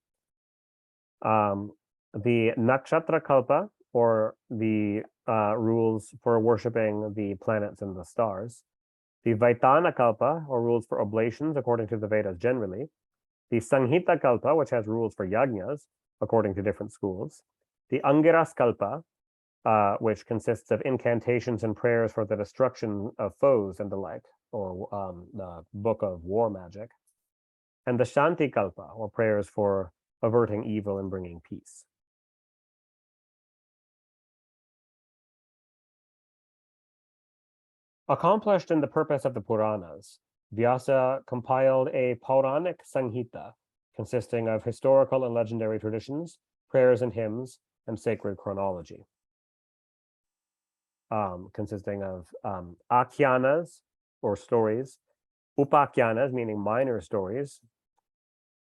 The Nakshatra Kalpa, or the rules for worshipping the planets and the stars. The Vaitana Kalpa, or rules for oblations according to the Vedas generally. The Sanghita Kalpa, which has rules for yajnas according to different schools. The Angiras Kalpa, which consists of incantations and prayers for the destruction of foes and the like, or the book of war magic. And the Shanti Kalpa, or prayers for averting evil and bringing peace. Accomplished in the purpose of the Puranas, Vyasa compiled a Puranic Sanghita consisting of historical and legendary traditions, prayers and hymns, and sacred chronology. Consisting of Akhyanas, or stories, Upakhyanas, meaning minor stories,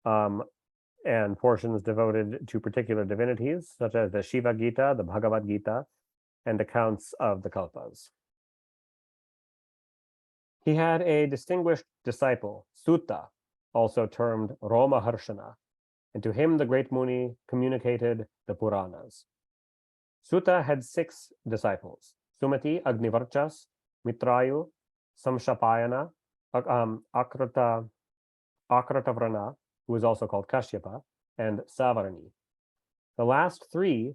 and portions devoted to particular divinities, such as the Shiva Gita, the Bhagavad Gita, and accounts of the Kalpas. He had a distinguished disciple, Sutta, also termed Roma Harshana, and to him the great Muni communicated the Puranas. Sutta had 6 disciples: Sumati, Agnivarchas, Mitrayu, Samshapayana, Akratavrana, who is also called Kashyapa, and Savarani. The last 3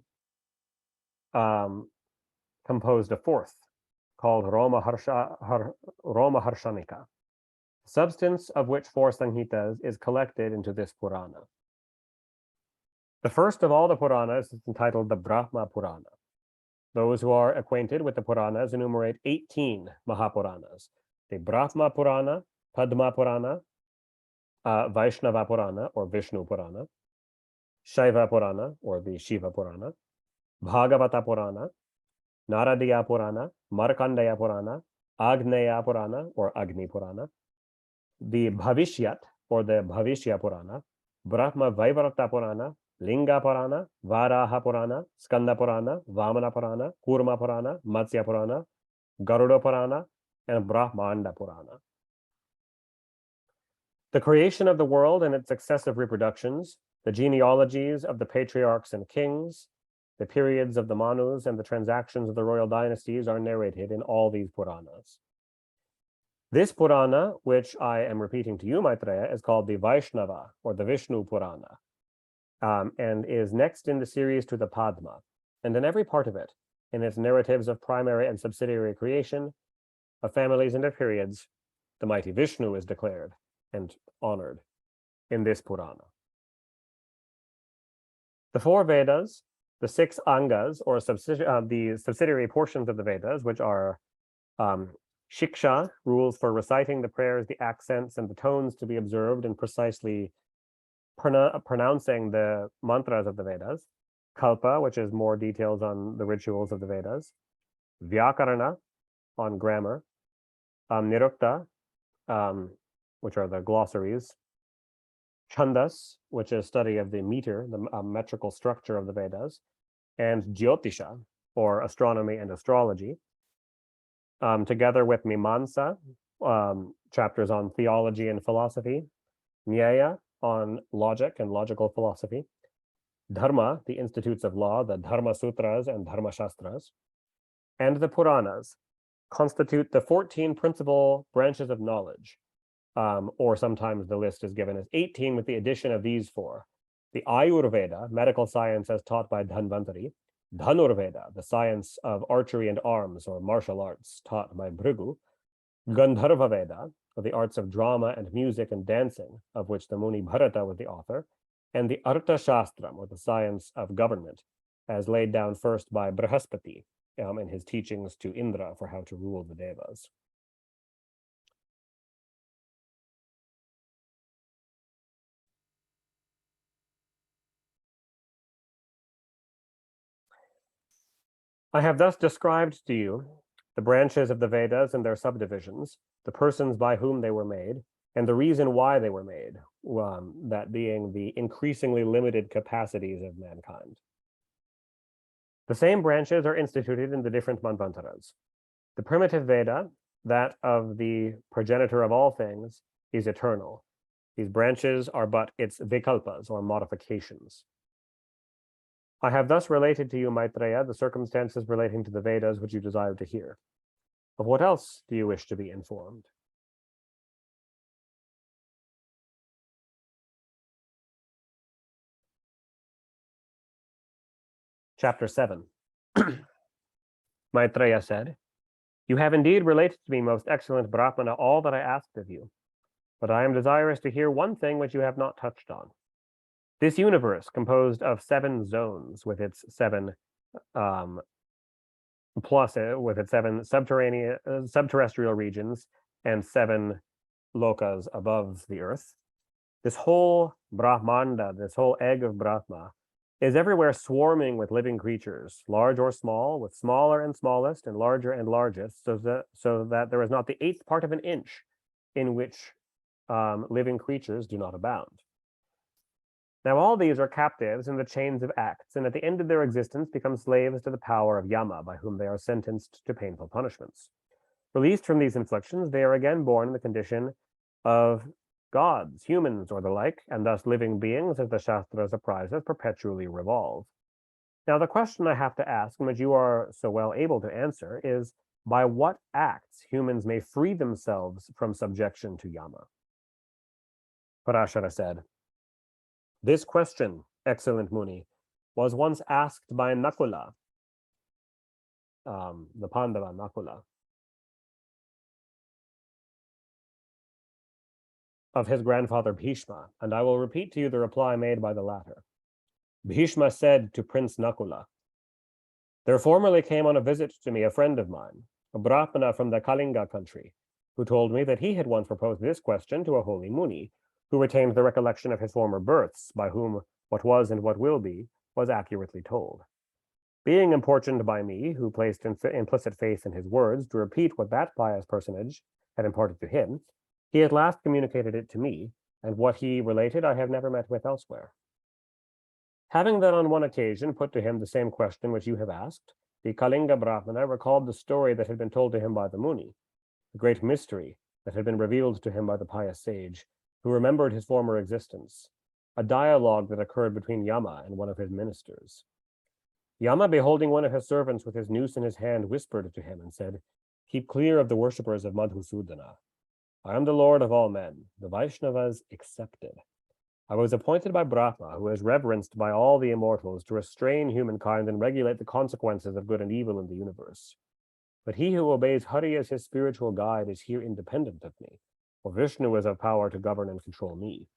composed a 4th, called Roma Harshanika, the substance of which 4 Sanghitas is collected into this Purana. The first of all the Puranas is entitled the Brahma Purana. Those who are acquainted with the Puranas enumerate 18 Mahapuranas: the Brahma Purana, Padma Purana, Vaishnava Purana, or Vishnu Purana, Shaiva Purana, or the Shiva Purana, Bhagavata Purana, Naradiya Purana, Markandeya Purana, Agneya Purana, or Agni Purana, the Bhavishyat, or the Bhavishya Purana, Brahma Vaivarta Purana, Linga Purana, Varaha Purana, Skanda Purana, Vamana Purana, Kurma Purana, Matsya Purana, Garuda Purana, and Brahmanda Purana. The creation of the world and its successive reproductions, the genealogies of the patriarchs and kings, the periods of the Manus, and the transactions of the royal dynasties are narrated in all these Puranas. This Purana, which I am repeating to you, Maitreya, is called the Vaishnava, or the Vishnu Purana, and is next in the series to the Padma. And in every part of it, in its narratives of primary and subsidiary creation, of families and of periods, the mighty Vishnu is declared and honored in this Purana. The 4 Vedas, the 6 Angas, or the subsidiary portions of the Vedas, which are Shiksha, rules for reciting the prayers, the accents, and the tones to be observed in precisely pronouncing the mantras of the Vedas. Kalpa, which is more details on the rituals of the Vedas. Vyakarana, on grammar. Nirukta, which are the glossaries. Chandas, which is study of the meter, the metrical structure of the Vedas. And Jyotisha, or astronomy and astrology, together with Mimamsa, chapters on theology and philosophy, Nyaya, on logic and logical philosophy, Dharma, the institutes of law, the Dharma Sutras and Dharma Shastras, and the Puranas constitute the 14 principal branches of knowledge, or sometimes the list is given as 18 with the addition of these 4. The Ayurveda, medical science as taught by Dhanvantari, Dhanurveda, the science of archery and arms or martial arts taught by Bhrigu, Gandharva Veda, or the arts of drama and music and dancing, of which the Muni Bharata was the author, and the Artha Shastram, or the science of government, as laid down first by Brihaspati in his teachings to Indra for how to rule the Devas. I have thus described to you the branches of the Vedas and their subdivisions, the persons by whom they were made, and the reason why they were made, that being the increasingly limited capacities of mankind. The same branches are instituted in the different manvantaras. The primitive Veda, that of the progenitor of all things, is eternal. These branches are but its vikalpas, or modifications. I have thus related to you, Maitreya, the circumstances relating to the Vedas which you desire to hear. Of what else do you wish to be informed? Chapter 7. Maitreya said, "You have indeed related to me, most excellent Brahmana, all that I asked of you. But I am desirous to hear one thing which you have not touched on. This universe, composed of 7 zones, with its 7 with its 7 subterranean subterrestrial regions and 7 lokas above the earth. This whole Brahmanda, this whole egg of Brahma, is everywhere swarming with living creatures, large or small, with smaller and smallest and larger and largest, so that there is not the 1/8 part of an inch in which living creatures do not abound. Now all these are captives in the chains of acts, and at the end of their existence become slaves to the power of Yama, by whom they are sentenced to painful punishments. Released from these inflictions, they are again born in the condition of gods, humans, or the like, and thus living beings, as the Shastras apprise us, perpetually revolve. Now the question I have to ask, and which you are so well able to answer, is by what acts humans may free themselves from subjection to Yama?" Parashara said, "This question, excellent Muni, was once asked by Nakula, the Pandava Nakula, of his grandfather Bhishma, and I will repeat to you the reply made by the latter. Bhishma said to Prince Nakula, 'There formerly came on a visit to me a friend of mine, a Brahmana from the Kalinga country, who told me that he had once proposed this question to a holy Muni, who retained the recollection of his former births, by whom what was and what will be was accurately told. Being importuned by me, who placed implicit faith in his words, to repeat what that pious personage had imparted to him, he at last communicated it to me, and what he related I have never met with elsewhere. Having then on one occasion put to him the same question which you have asked, the Kalinga Brahmana recalled the story that had been told to him by the Muni, the great mystery that had been revealed to him by the pious sage, who remembered his former existence, a dialogue that occurred between Yama and one of his ministers. Yama, beholding one of his servants with his noose in his hand, whispered to him and said, 'Keep clear of the worshippers of Madhusudana. I am the Lord of all men, the Vaishnavas excepted. I was appointed by Brahma, who is reverenced by all the immortals, to restrain humankind and regulate the consequences of good and evil in the universe. But he who obeys Hari as his spiritual guide is here independent of me, for Vishnu is of power to govern and control me.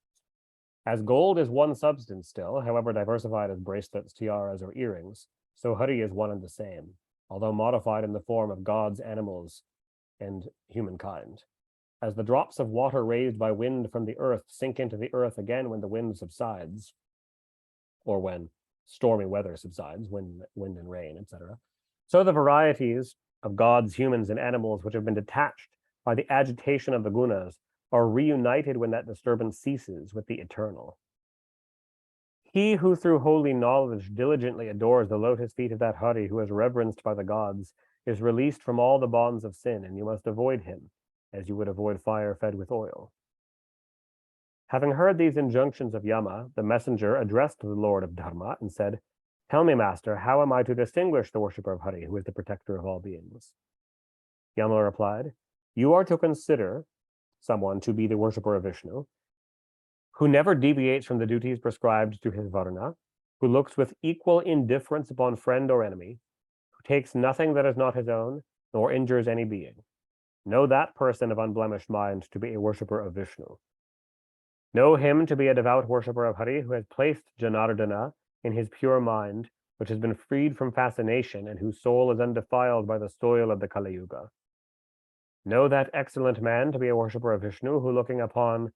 As gold is one substance still, however diversified as bracelets, tiaras, or earrings, so Hari is one and the same, although modified in the form of gods, animals, and humankind. As the drops of water raised by wind from the earth sink into the earth again when the wind subsides, or when stormy weather subsides, wind and rain, etc., so the varieties of gods, humans, and animals which have been detached by the agitation of the gunas are reunited when that disturbance ceases with the eternal. He who through holy knowledge diligently adores the lotus feet of that Hari who is reverenced by the gods is released from all the bonds of sin, and you must avoid him as you would avoid fire fed with oil." Having heard these injunctions of Yama, the messenger addressed the Lord of Dharma and said, "Tell me, master, how am I to distinguish the worshipper of Hari, who is the protector of all beings?" Yama replied, "You are to consider someone to be the worshipper of Vishnu, who never deviates from the duties prescribed to his varna, who looks with equal indifference upon friend or enemy, who takes nothing that is not his own, nor injures any being. Know that person of unblemished mind to be a worshipper of Vishnu. Know him to be a devout worshipper of Hari, who has placed Janardana in his pure mind, which has been freed from fascination, and whose soul is undefiled by the soil of the Kali Yuga. Know that excellent man to be a worshipper of Vishnu, who looking upon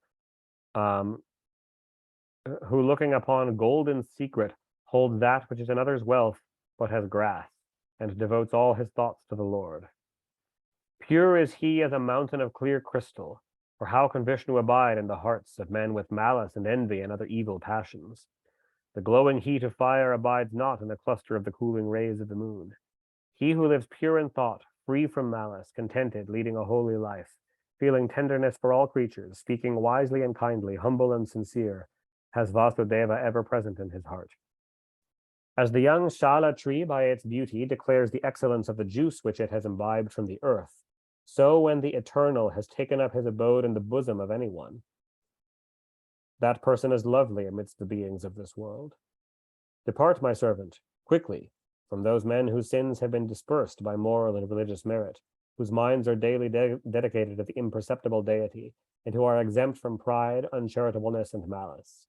gold in secret holds that which is another's wealth, but has grass, and devotes all his thoughts to the Lord. Pure is he as a mountain of clear crystal, for how can Vishnu abide in the hearts of men with malice and envy and other evil passions? The glowing heat of fire abides not in the cluster of the cooling rays of the moon. He who lives pure in thought, free from malice, contented, leading a holy life, feeling tenderness for all creatures, speaking wisely and kindly, humble and sincere, has Vasudeva ever present in his heart. As the young shala tree by its beauty declares the excellence of the juice which it has imbibed from the earth, so when the Eternal has taken up his abode in the bosom of anyone, that person is lovely amidst the beings of this world. Depart, my servant, quickly, from those men whose sins have been dispersed by moral and religious merit, whose minds are daily dedicated to the imperceptible deity, and who are exempt from pride, uncharitableness, and malice.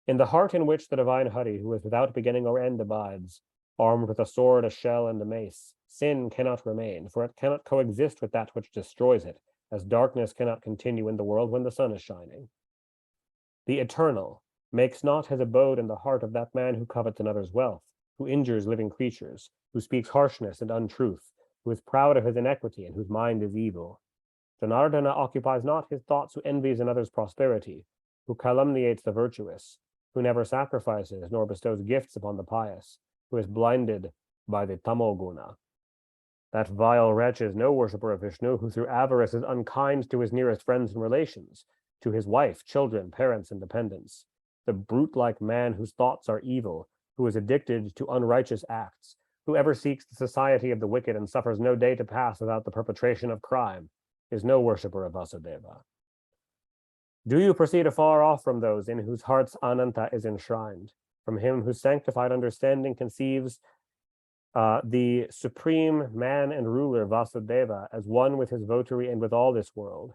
In the heart in which the divine Hari, who is without beginning or end, abides, armed with a sword, a shell, and a mace, sin cannot remain, for it cannot coexist with that which destroys it, as darkness cannot continue in the world when the sun is shining. The Eternal makes not his abode in the heart of that man who covets another's wealth, who injures living creatures, who speaks harshness and untruth, who is proud of his inequity and whose mind is evil. Janardana occupies not his thoughts who envies another's prosperity, who calumniates the virtuous, who never sacrifices nor bestows gifts upon the pious, who is blinded by the tamoguna. That vile wretch is no worshipper of Vishnu, who through avarice is unkind to his nearest friends and relations, to his wife, children, parents, and dependents. The brute-like man whose thoughts are evil, who is addicted to unrighteous acts, who ever seeks the society of the wicked and suffers no day to pass without the perpetration of crime, is no worshipper of Vasudeva. Do you proceed afar off from those in whose hearts Ananta is enshrined, from him whose sanctified understanding conceives the supreme man and ruler Vasudeva as one with his votary and with all this world.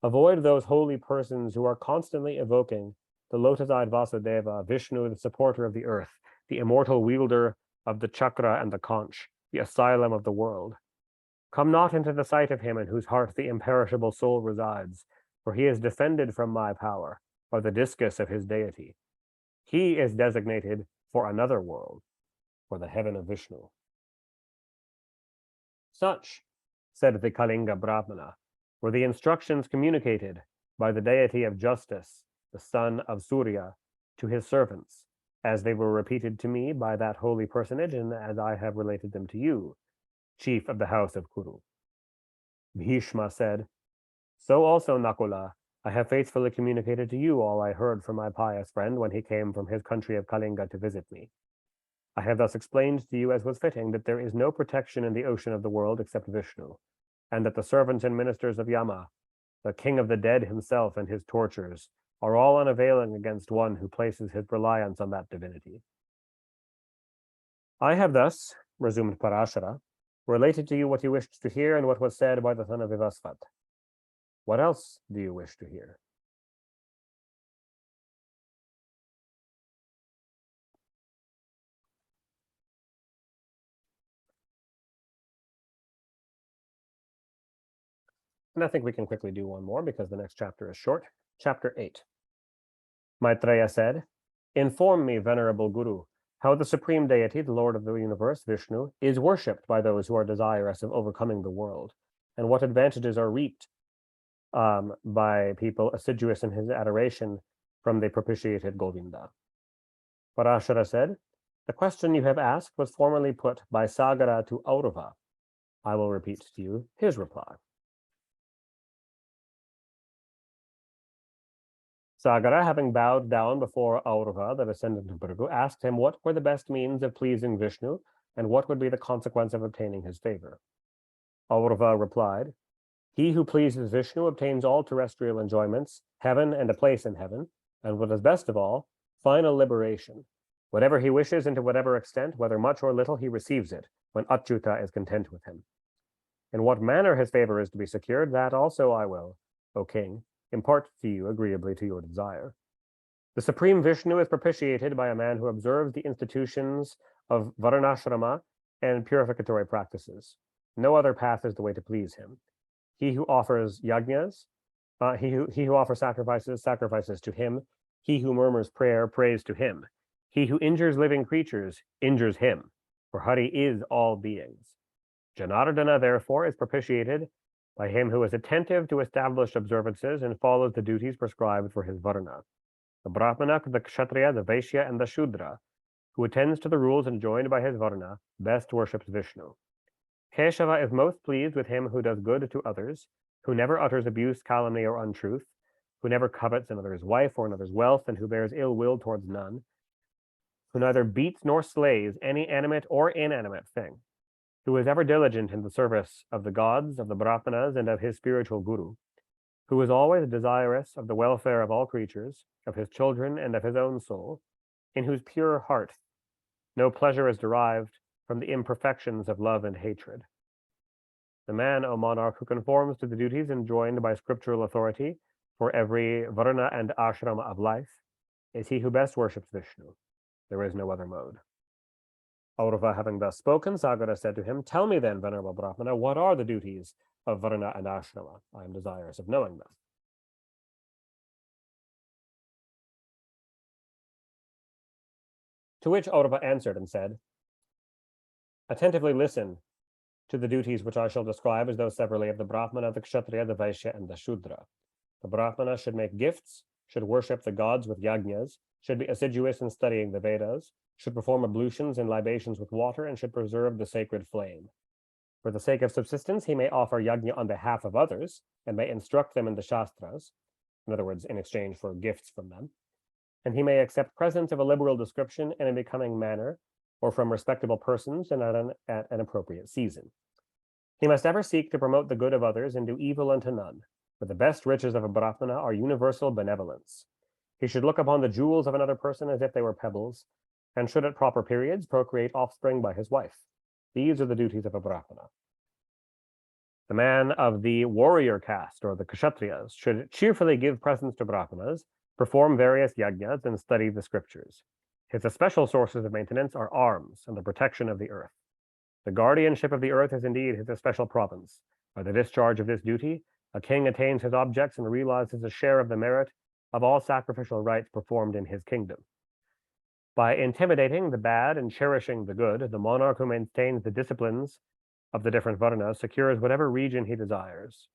Avoid those holy persons who are constantly evoking the lotus-eyed Vasudeva, Vishnu, the supporter of the earth, the immortal wielder of the chakra and the conch, the asylum of the world. Come not into the sight of him in whose heart the imperishable soul resides, for he is defended from my power by the discus of his deity. He is designated for another world, for the heaven of Vishnu. Such, said the Kalinga Brahmana, were the instructions communicated by the deity of justice, the son of Surya, to his servants, as they were repeated to me by that holy personage, and as I have related them to you, chief of the house of Kuru. Bhishma said, so also, Nakula, I have faithfully communicated to you all I heard from my pious friend when he came from his country of Kalinga to visit me. I have thus explained to you, as was fitting, that there is no protection in the ocean of the world except Vishnu, and that the servants and ministers of Yama, the king of the dead himself and his tortures, are all unavailing against one who places his reliance on that divinity. I have thus, resumed Parashara, related to you what you wished to hear and what was said by the son of Vivasvat. What else do you wish to hear? And I think we can quickly do one more because the next chapter is short. Chapter 8. Maitreya said, inform me, venerable Guru, how the supreme deity, the Lord of the universe, Vishnu, is worshipped by those who are desirous of overcoming the world, and what advantages are reaped by people assiduous in his adoration from the propitiated Govinda. Parashara said, the question you have asked was formerly put by Sagara to Aurava. I will repeat to you his reply. Sagara, having bowed down before Aurava, the descendant of Bhrigu, asked him what were the best means of pleasing Vishnu and what would be the consequence of obtaining his favor. Aurava replied, he who pleases Vishnu obtains all terrestrial enjoyments, heaven and a place in heaven, and what is best of all, final liberation. Whatever he wishes and to whatever extent, whether much or little, he receives it, when Achyuta is content with him. In what manner his favor is to be secured, that also I will, O king, impart to you agreeably to your desire. The supreme Vishnu is propitiated by a man who observes the institutions of Varanashrama and purificatory practices. No other path is the way to please him. He who offers yajnas, he who offers sacrifices to him. He who murmurs prayer, prays to him. He who injures living creatures, injures him. for Hari is all beings. Janardana, therefore, is propitiated by him who is attentive to established observances and follows the duties prescribed for his varna. The Brahmana, the Kshatriya, the Vaishya, and the Shudra, who attends to the rules enjoined by his varna, best worships Vishnu. Keshava is most pleased with him who does good to others, who never utters abuse, calumny, or untruth, who never covets another's wife or another's wealth, and who bears ill will towards none, who neither beats nor slays any animate or inanimate thing, who is ever diligent in the service of the gods, of the Brahmanas, and of his spiritual guru, who is always desirous of the welfare of all creatures, of his children, and of his own soul, in whose pure heart no pleasure is derived from the imperfections of love and hatred. The man, O monarch, who conforms to the duties enjoined by scriptural authority for every varna and ashrama of life, is he who best worships Vishnu. There is no other mode. Aurva having thus spoken, Sagara said to him, Tell me then, Venerable Brahmana, what are the duties of varna and ashrama? I am desirous of knowing them. To which Aurva answered and said, Attentively listen to the duties which I shall describe as those severally of the Brahmana, the Kshatriya, the Vaishya, and the Shudra. The Brahmana should make gifts, should worship the gods with yajnas, should be assiduous in studying the Vedas, should perform ablutions and libations with water, and should preserve the sacred flame. For the sake of subsistence, he may offer yajna on behalf of others, and may instruct them in the Shastras, in other words, in exchange for gifts from them. And he may accept presents of a liberal description in a becoming manner, or from respectable persons and at an appropriate season. He must ever seek to promote the good of others and do evil unto none, for the best riches of a Brahmana are universal benevolence. He should look upon the jewels of another person as if they were pebbles, and should at proper periods procreate offspring by his wife. These are the duties of a Brahmana. The man of the warrior caste, or the Kshatriyas, should cheerfully give presents to Brahmanas, perform various yajnas, and study the scriptures. His especial sources of maintenance are arms and the protection of the earth. The guardianship of the earth is indeed his especial province. By the discharge of this duty, a king attains his objects and realizes a share of the merit of all sacrificial rites performed in his kingdom. By intimidating the bad and cherishing the good, the monarch who maintains the disciplines of the different varnas secures whatever region he desires.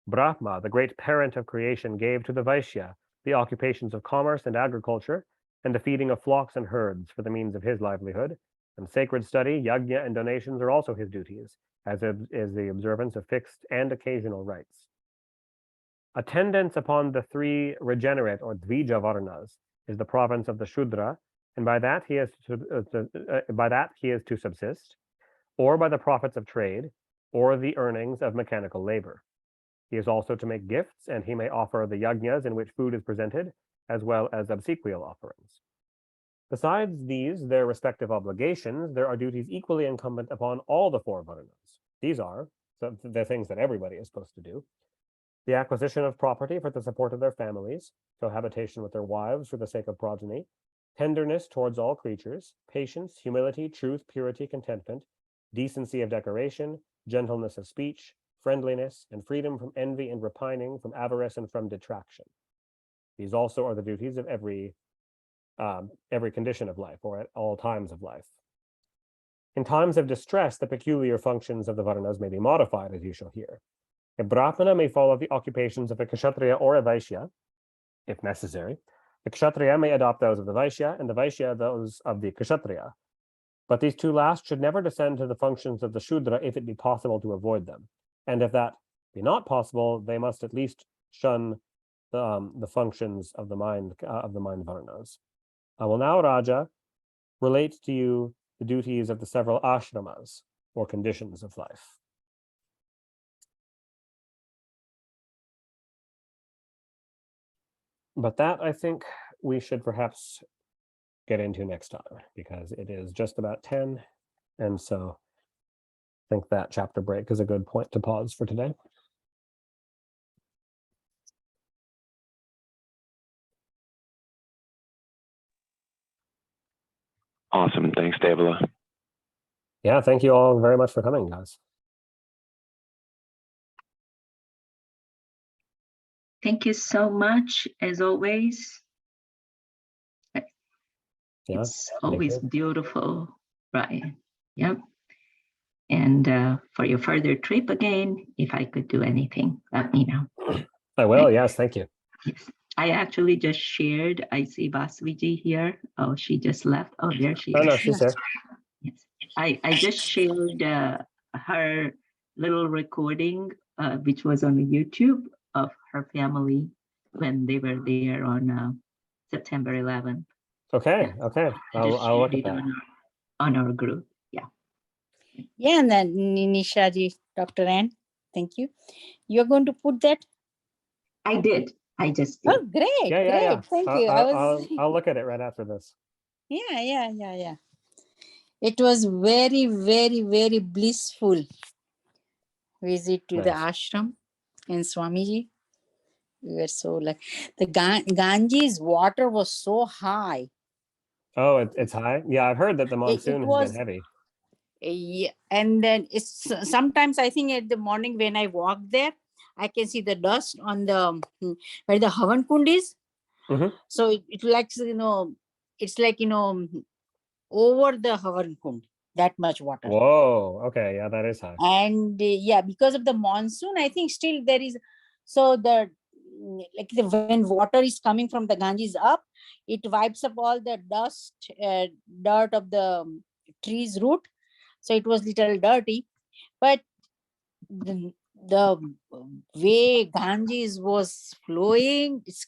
Brahma, the great parent of creation, gave to the Vaishya the occupations of commerce and agriculture, and the feeding of flocks and herds for the means of his livelihood, and sacred study, yajna, and donations are also his duties, as is the observance of fixed and occasional rites. Attendance upon the three regenerate or dvija varnas is the province of the Shudra, and by that he is to subsist, or by the profits of trade, or the earnings of mechanical labor. He is also to make gifts, and he may offer the yajnas in which food is presented, as well as obsequial offerings. Besides these, their respective obligations, there are duties equally incumbent upon all the four varnas. These are the things that everybody is supposed to do: the acquisition of property for the support of their families, cohabitation with their wives for the sake of progeny, tenderness towards all creatures, patience, humility, truth, purity, contentment, decency of decoration, gentleness of speech, friendliness, and freedom from envy and repining, from avarice and from detraction. These also are the duties of every condition of life, or at all times of life. In times of distress, the peculiar functions of the varnas may be modified, as you shall hear. A Brahmana may follow the occupations of a Kshatriya or a Vaishya, if necessary. The Kshatriya may adopt those of the Vaishya, and the Vaishya those of the Kshatriya. But these two last should never descend to the functions of the Shudra if it be possible to avoid them. And if that be not possible, they must at least shun the functions of the mind varnas. I will now, Raja, relate to you the duties of the several ashramas, or conditions of life. But that, I think, we should perhaps get into next time, because it is just about 10, and so I think that chapter break is a good point to pause for today. Awesome. Thanks, Devala. Yeah, thank you all very much for coming, guys. Thank you so much, as always. Yeah, it's always beautiful Right. Yep. And for your further trip again, if I could do anything, let me know. I will. Yes, thank you. Yes. I actually just shared. I see Vasviji here. Oh, she just left. Oh, there she Oh is. no, she's here. Yes. I just shared her little recording, which was on YouTube of her family when they were there on September 11th. Okay, okay. I'll look at that. On our group. Yeah. Yeah, and then Nishaji, Dr. Ann, thank you. You're going to put that? I did. I just did. Oh, great, Yeah, yeah, great. yeah. Thank you. I'll look at it right after this. Yeah. It was very, very, very blissful visit to the Nice. ashram and Swamiji. We were so like the Ganges water was so high. Oh, it's high. Yeah, I've heard that the monsoon has was been heavy. Yeah, and then it's sometimes I think at the morning when I walk there, I can see the dust on the where the Havan Kund is. Mhm. So it like it's like over the Havan Kund, that much water. Whoa. Okay. Yeah, that is high. And yeah, because of the monsoon, I think still there is. So when water is coming from the Ganges up, it wipes up all the dust, dirt of the trees root. So it was little dirty, but the way Ganges was flowing, it's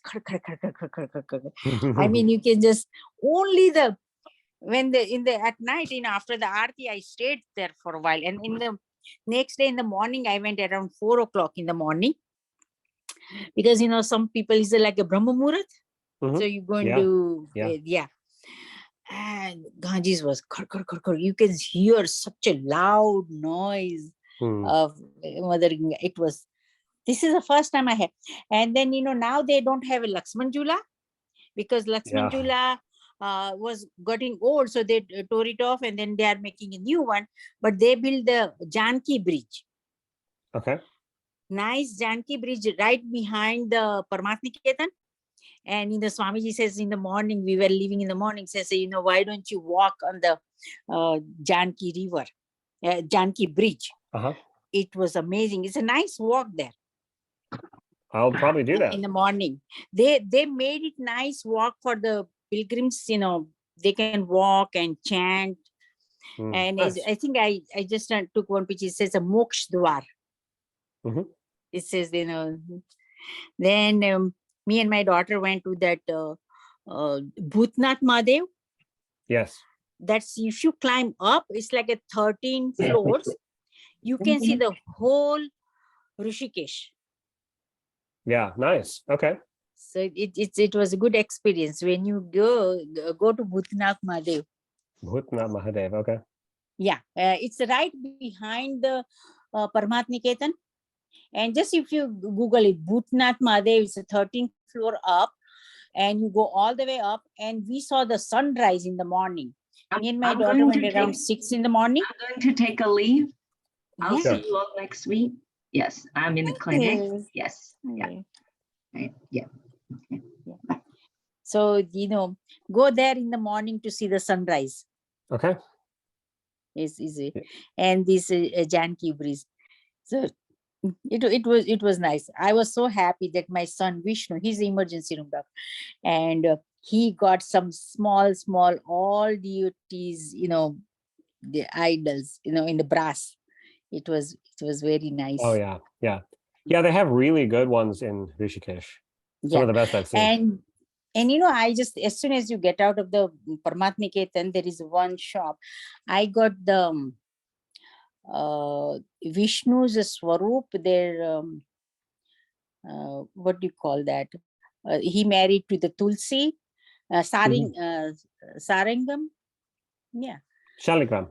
I mean, you can just only at night, after the Aarti, I stayed there for a while. And in the next day in the morning, I went around 4 o'clock in the morning because, some people is like a Brahma Muhurat. Mhm. So you're going Yeah. to, Yeah. And Ganges was, you can hear such a loud noise of Mother. This is the first time I had. And then, now they don't have a Laxman Jula because Laxman Jula was getting old. So they tore it off and then they are making a new one. But they built the Janki Bridge. Okay. Nice Janki Bridge right behind the Paramatniketan. And Swamiji says in the morning, we were leaving in the morning, says, why don't you walk on the Janki River, Janki Bridge? Uh-huh. It was amazing. It's a nice walk there. I'll probably do that. In the morning. They made it nice walk for the pilgrims, they can walk and chant. And Nice. I think I just took one picture. It says a Moksha Dwar. Mhm. It says, then me and my daughter went to that Bhutnath Mahadev. Yes. That's if you climb up, it's like a 13 floors. You can see the whole Rishikesh. Yeah, nice. Okay. So it was a good experience when you go to Bhutnath Mahadev. Bhutnath Mahadev. Okay. Yeah, it's right behind the Paramatniketan. And just if you Google it, Bhutnath Mahadev is a 13th floor up, and you go all the way up, and we saw the sunrise in the morning. Me and my daughter went around 6 in the morning. I'm going to take a leave. I'll Yeah. see you all next week. Yes, I'm in the clinic. Yes. Yeah. Right. Yeah. Okay. Yeah. So, go there in the morning to see the sunrise. Okay. Is it? And this Janki Bridge. So it was nice. I was so happy that my son Vishnu, he's the emergency room doctor, and he got some small all deities, the idols, in the brass. It was very nice. Oh yeah. They have really good ones in Rishikesh. Some of the best I've seen. And I just, as soon as you get out of the Paramatniketan, there is one shop. I got the Vishnu's Swarup, their what do you call that? He married to the Tulsi, Sarangam. Yeah. Shaligram.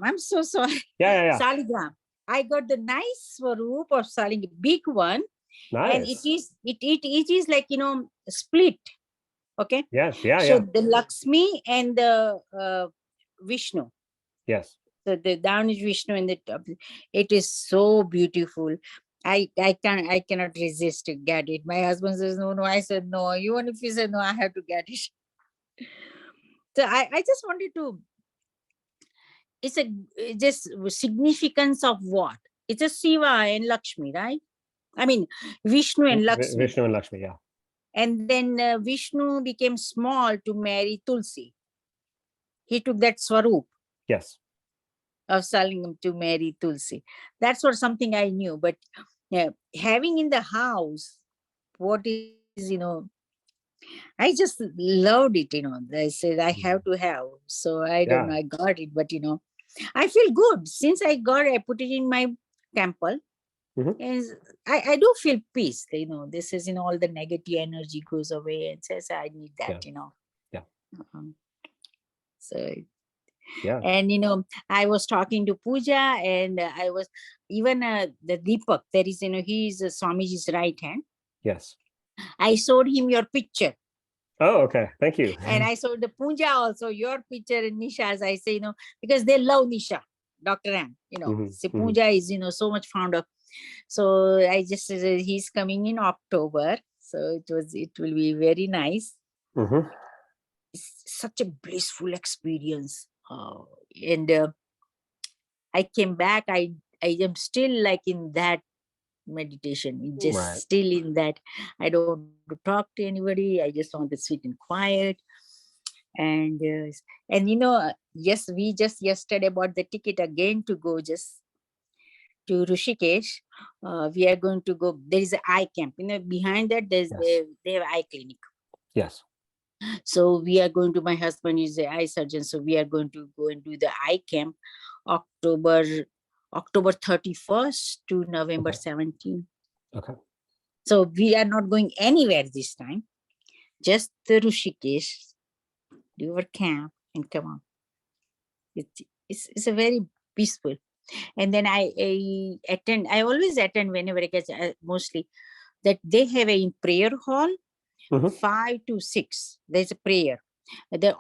I'm so sorry. Yeah. Shaligram. I got the nice Swarup of Shaligram, big one. Nice. And it is like, split. Okay. Yes. So the Lakshmi and the Vishnu. Yes. So the down is Vishnu and the top. It is so beautiful. I cannot resist to get it. My husband says no. I said no. Even if he said no, I have to get it. So I just wanted to it's a just significance of what? It's a Shiva and Lakshmi, right? I mean, Vishnu and Lakshmi. Vishnu and Lakshmi, yeah. And then Vishnu became small to marry Tulsi. He took that swaroop Yes. of Salingam to marry Tulsi. That's what something I knew. But having in the house, what is, I just loved it, I said I have to have. So I don't know, I got it, but I feel good. Since I put it in my temple. And I do feel peace, this is, all the negative energy goes away and says, I need that, Yeah. So, yeah. And, I was talking to Pooja and I was even the Deepak, there is, he is Swamiji's right hand. Yes. I showed him your picture. Oh, okay. Thank you. And I saw the Pooja also, your picture and Nisha's, I say, because they love Nisha, Dr. M, so Pooja is, so much fond of. So I just said he's coming in October. So it will be very nice. It's such a blissful experience. And I came back, I am still like in that meditation, just still in that. I don't want to talk to anybody. I just want to sit in quiet. And yes, we just yesterday bought the ticket again to go just to Rishikesh. We are going to go. There is an eye camp. Behind that they have eye clinic. Yes. So we are going to. My husband is an eye surgeon, so we are going to go and do the eye camp, October 31st to November 17th. Okay. So we are not going anywhere this time. Just the Rishikesh, do our camp and come on. It's a very peaceful. And then I always attend whenever I get, mostly that they have a prayer hall, 5 to 6. There's a prayer.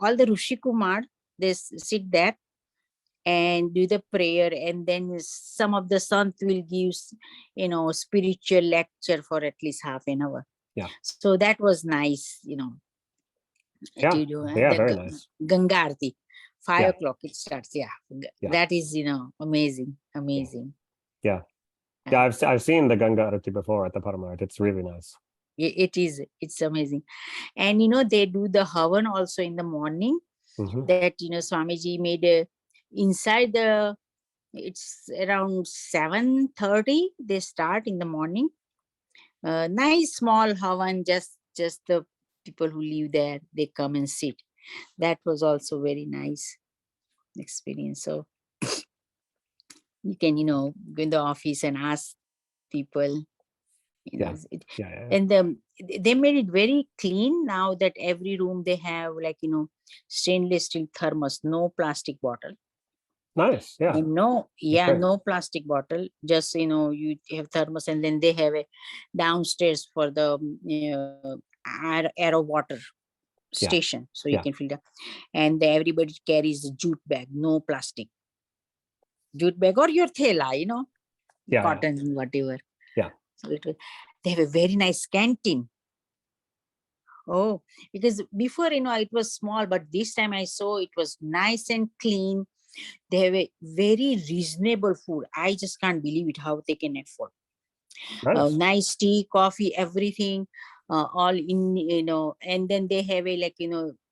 All the Rishi Kumar, they sit there and do the prayer. And then some of the sant will give, spiritual lecture for at least half an hour. Yeah. So that was nice, Yeah. to do. Very nice. Ganga Aarti. 5 o'clock it starts. Yeah. That is, amazing. Yeah. Yeah, I've seen the Ganga Arati before at the Paramount. It's really nice. It's amazing. And they do the Havan also in the morning. That Swamiji made inside it's around 7:30 they start in the morning. Nice small Havan, just the people who live there, they come and sit. That was also very nice experience. So you can, go in the office and ask people. And they made it very clean now that every room they have like, stainless steel thermos, no plastic bottle. Nice. Yeah. And no plastic bottle. Just, you have thermos, and then they have a downstairs for the aero water station. So you can fill that. And everybody carries a jute bag, no plastic. Jute bag or your thela, cotton, whatever. Yeah. So they have a very nice canteen. Oh, because before, it was small, but this time I saw it was nice and clean. They have a very reasonable food. I just can't believe it, how they can afford. Nice tea, coffee, everything, all in, and then they have a, like,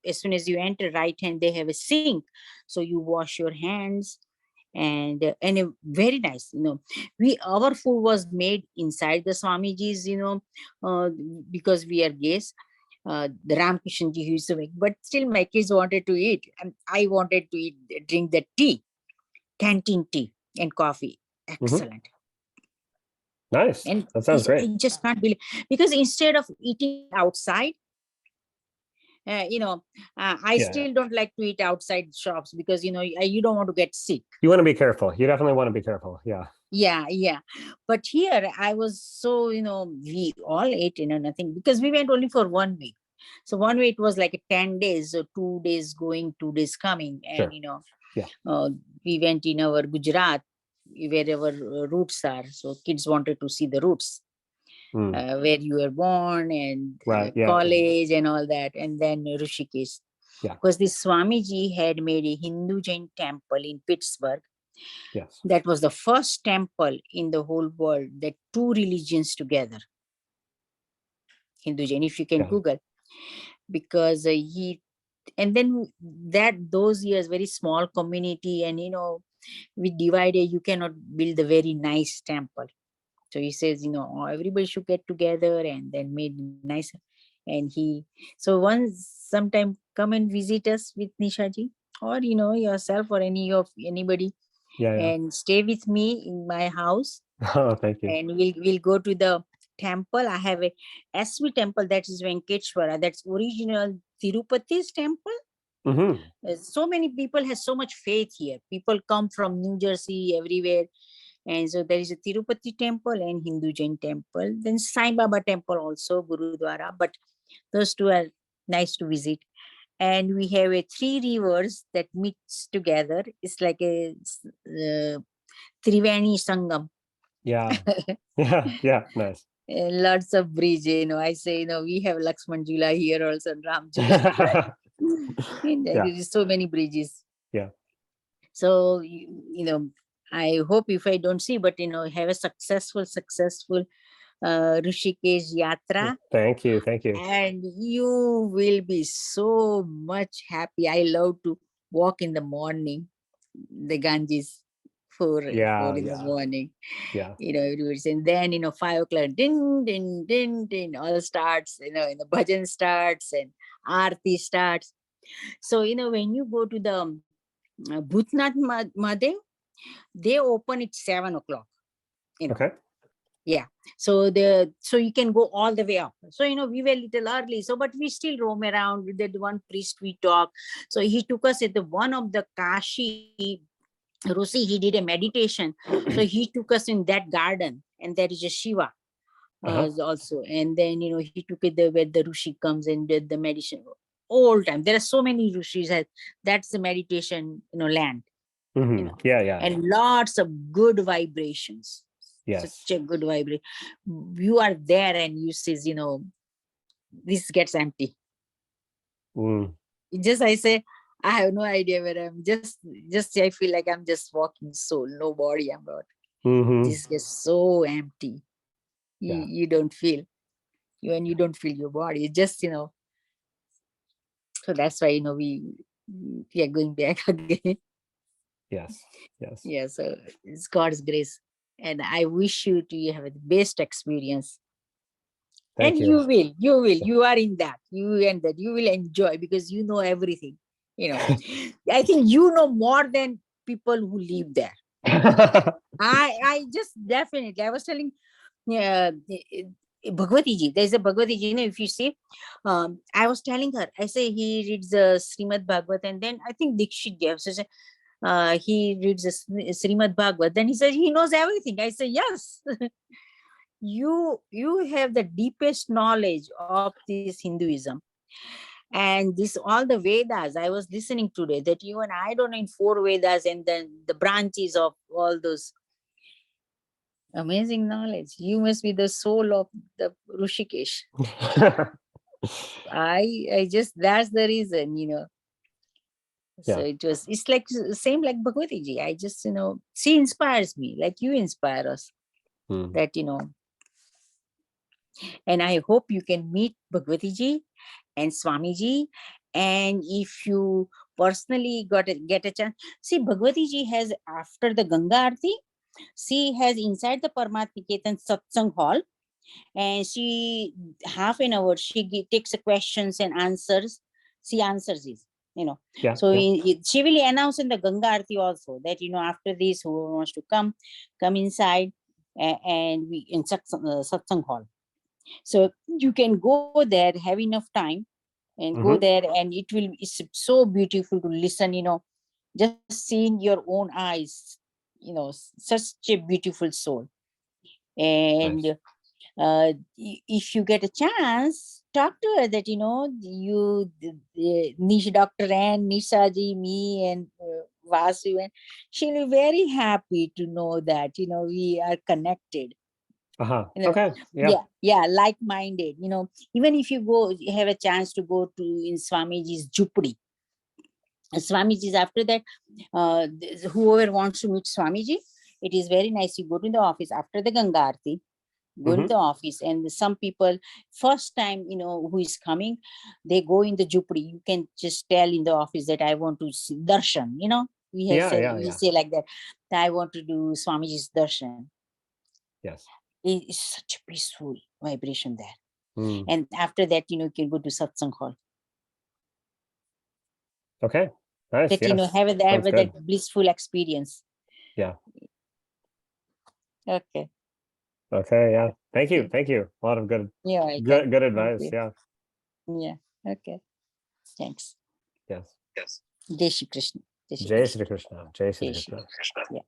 as soon as you enter right hand, they have a sink. So you wash your hands. And a very nice, our food was made inside the Swamiji's, because we are guests. The Ramakrishna ji used to make, but still my kids wanted to eat, and I wanted to drink the tea, canteen tea and coffee. Excellent. Nice. And that sounds great. I just can't believe, because instead of eating outside, I still don't like to eat outside shops, because you don't want to get sick. You want to be careful. You definitely want to be careful. Yeah. But here I was so, we all ate, nothing, because we went only for 1 week. So 1 week it was like 10 days, so 2 days going, 2 days coming. And we went in our Gujarat, wherever roots are. So kids wanted to see the roots. Where you were born, and college and all that, and then Rishikesh. Yeah. Because this Swamiji had made a Hindu Jain temple in Pittsburgh. Yes. That was the first temple in the whole world that two religions together, Hindu Jain, if you can Yeah. Google, because and then those years, very small community, and we divided, you cannot build a very nice temple. So he says, everybody should get together, and then made nice. And so once sometime come and visit us with Nishaji, or yourself, or anybody, Yeah. Yeah. and stay with me in my house, Oh, thank you. and we'll go to the temple. I have a SV temple, that is Venkateshwara, that's original Tirupati's temple. So many people has so much faith here. People come from New Jersey, everywhere. And so there is a Tirupati temple and Hindu Jain temple. Then Sai Baba temple also, Gurudwara. But those two are nice to visit. And we have a 3 rivers that meets together. It's like a Triveni Sangam. Yeah. Yeah. Nice. Lots of bridge, I say, we have Lakshman Jula here also, and Ram Jula. And there is so many bridges. Yeah. So, I hope, if I don't see, but, have a successful Rishikesh Yatra. Thank you. Thank you. And you will be so much happy. I love to walk in the morning, the Ganges, 4 in the morning. Yeah. Everybody's, and then, 5 o'clock, din, din, din, din, all starts, and the bhajan starts and aarti starts. So, when you go to the Bhutnath Mahadev, they open at 7 o'clock. Okay. Yeah. So you can go all the way up. So, we were a little early. So, but we still roam around with that one priest we talk. So he took us at the one of the Kashi Rusi, he did a meditation. So he took us in that garden, and there is a Shiva also. And then, he took it there where the Rushi comes and did the meditation. All time. There are so many Rushis. That's the meditation, land. Yeah. And lots of good vibrations. Yes. Such a good vibration. You are there and you says, this gets empty. Just I say, I have no idea where I'm just I feel like I'm just walking soul, no body I'm not. This gets so empty. You don't feel. When you don't feel your body, it's just, so that's why, we are going back again. Yes. Yeah, so it's God's grace. And I wish you to have the best experience. Thank you. You will. You are in that. You will enjoy, because you know everything. I think you know more than people who live there. I just definitely, I was telling Bhagwati ji, there's a Bhagwati ji, if you see, I was telling her, I say he reads Srimad Bhagavad, and then I think Dikshit gave, so he reads Srimad Bhagavad, then he says he knows everything. I say, yes. You have the deepest knowledge of this Hinduism, and this all the Vedas. I was listening today that even I don't know in 4 Vedas, and then the branches of all those amazing knowledge. You must be the soul of the Rishikesh. I just, that's the reason, So it's like same like Bhagwati ji. I just, she inspires me, like you inspire us. That, and I hope you can meet Bhagwati ji and Swamiji. And if you personally get a chance, see, Bhagwati ji has, after the Ganga Aarti, she has inside the Paramatmiketan Satsang Hall, and she, half an hour, she takes the questions and answers. She answers it, so she will announce in the Ganga Aarti also that, after this, who wants to come inside, and we in Satsang Hall. So you can go there, have enough time, and go there, and it's so beautiful to listen, just seeing your own eyes, such a beautiful soul. And Nice. If you get a chance, talk to her that, you, Nish, Dr. Ann, Nishaji, me, and Vasu, and she'll be very happy to know that, we are connected. Okay. Like-minded. Even if you have a chance to go to in Swamiji's Jupdi, Swamiji is after that. Whoever wants to meet Swamiji, it is very nice. You go to the office after the Ganga Aarti, go to Mhm. the office, and some people, first time, who is coming, they go in the Jupri. You can just tell in the office that I want to see darshan. We have Yeah, said, yeah, we yeah. say like that I want to do Swamiji's darshan. Yes. It is such a peaceful vibration there. Mm. And after that, you can go to satsang hall. Okay. Nice. That Yes. have Sounds good. that blissful experience. Yeah. Okay. Okay. Yeah. Thank you. Okay. Thank you. A lot of good Yeah. I good can. good Thank advice. you. Yeah. Yeah. Okay. Thanks. Yes. Jai Shri Krishna. Jai Shri Jai Krishna. Shri Krishna. Jai Shri Jai Shri Krishna. Krishna. Yeah.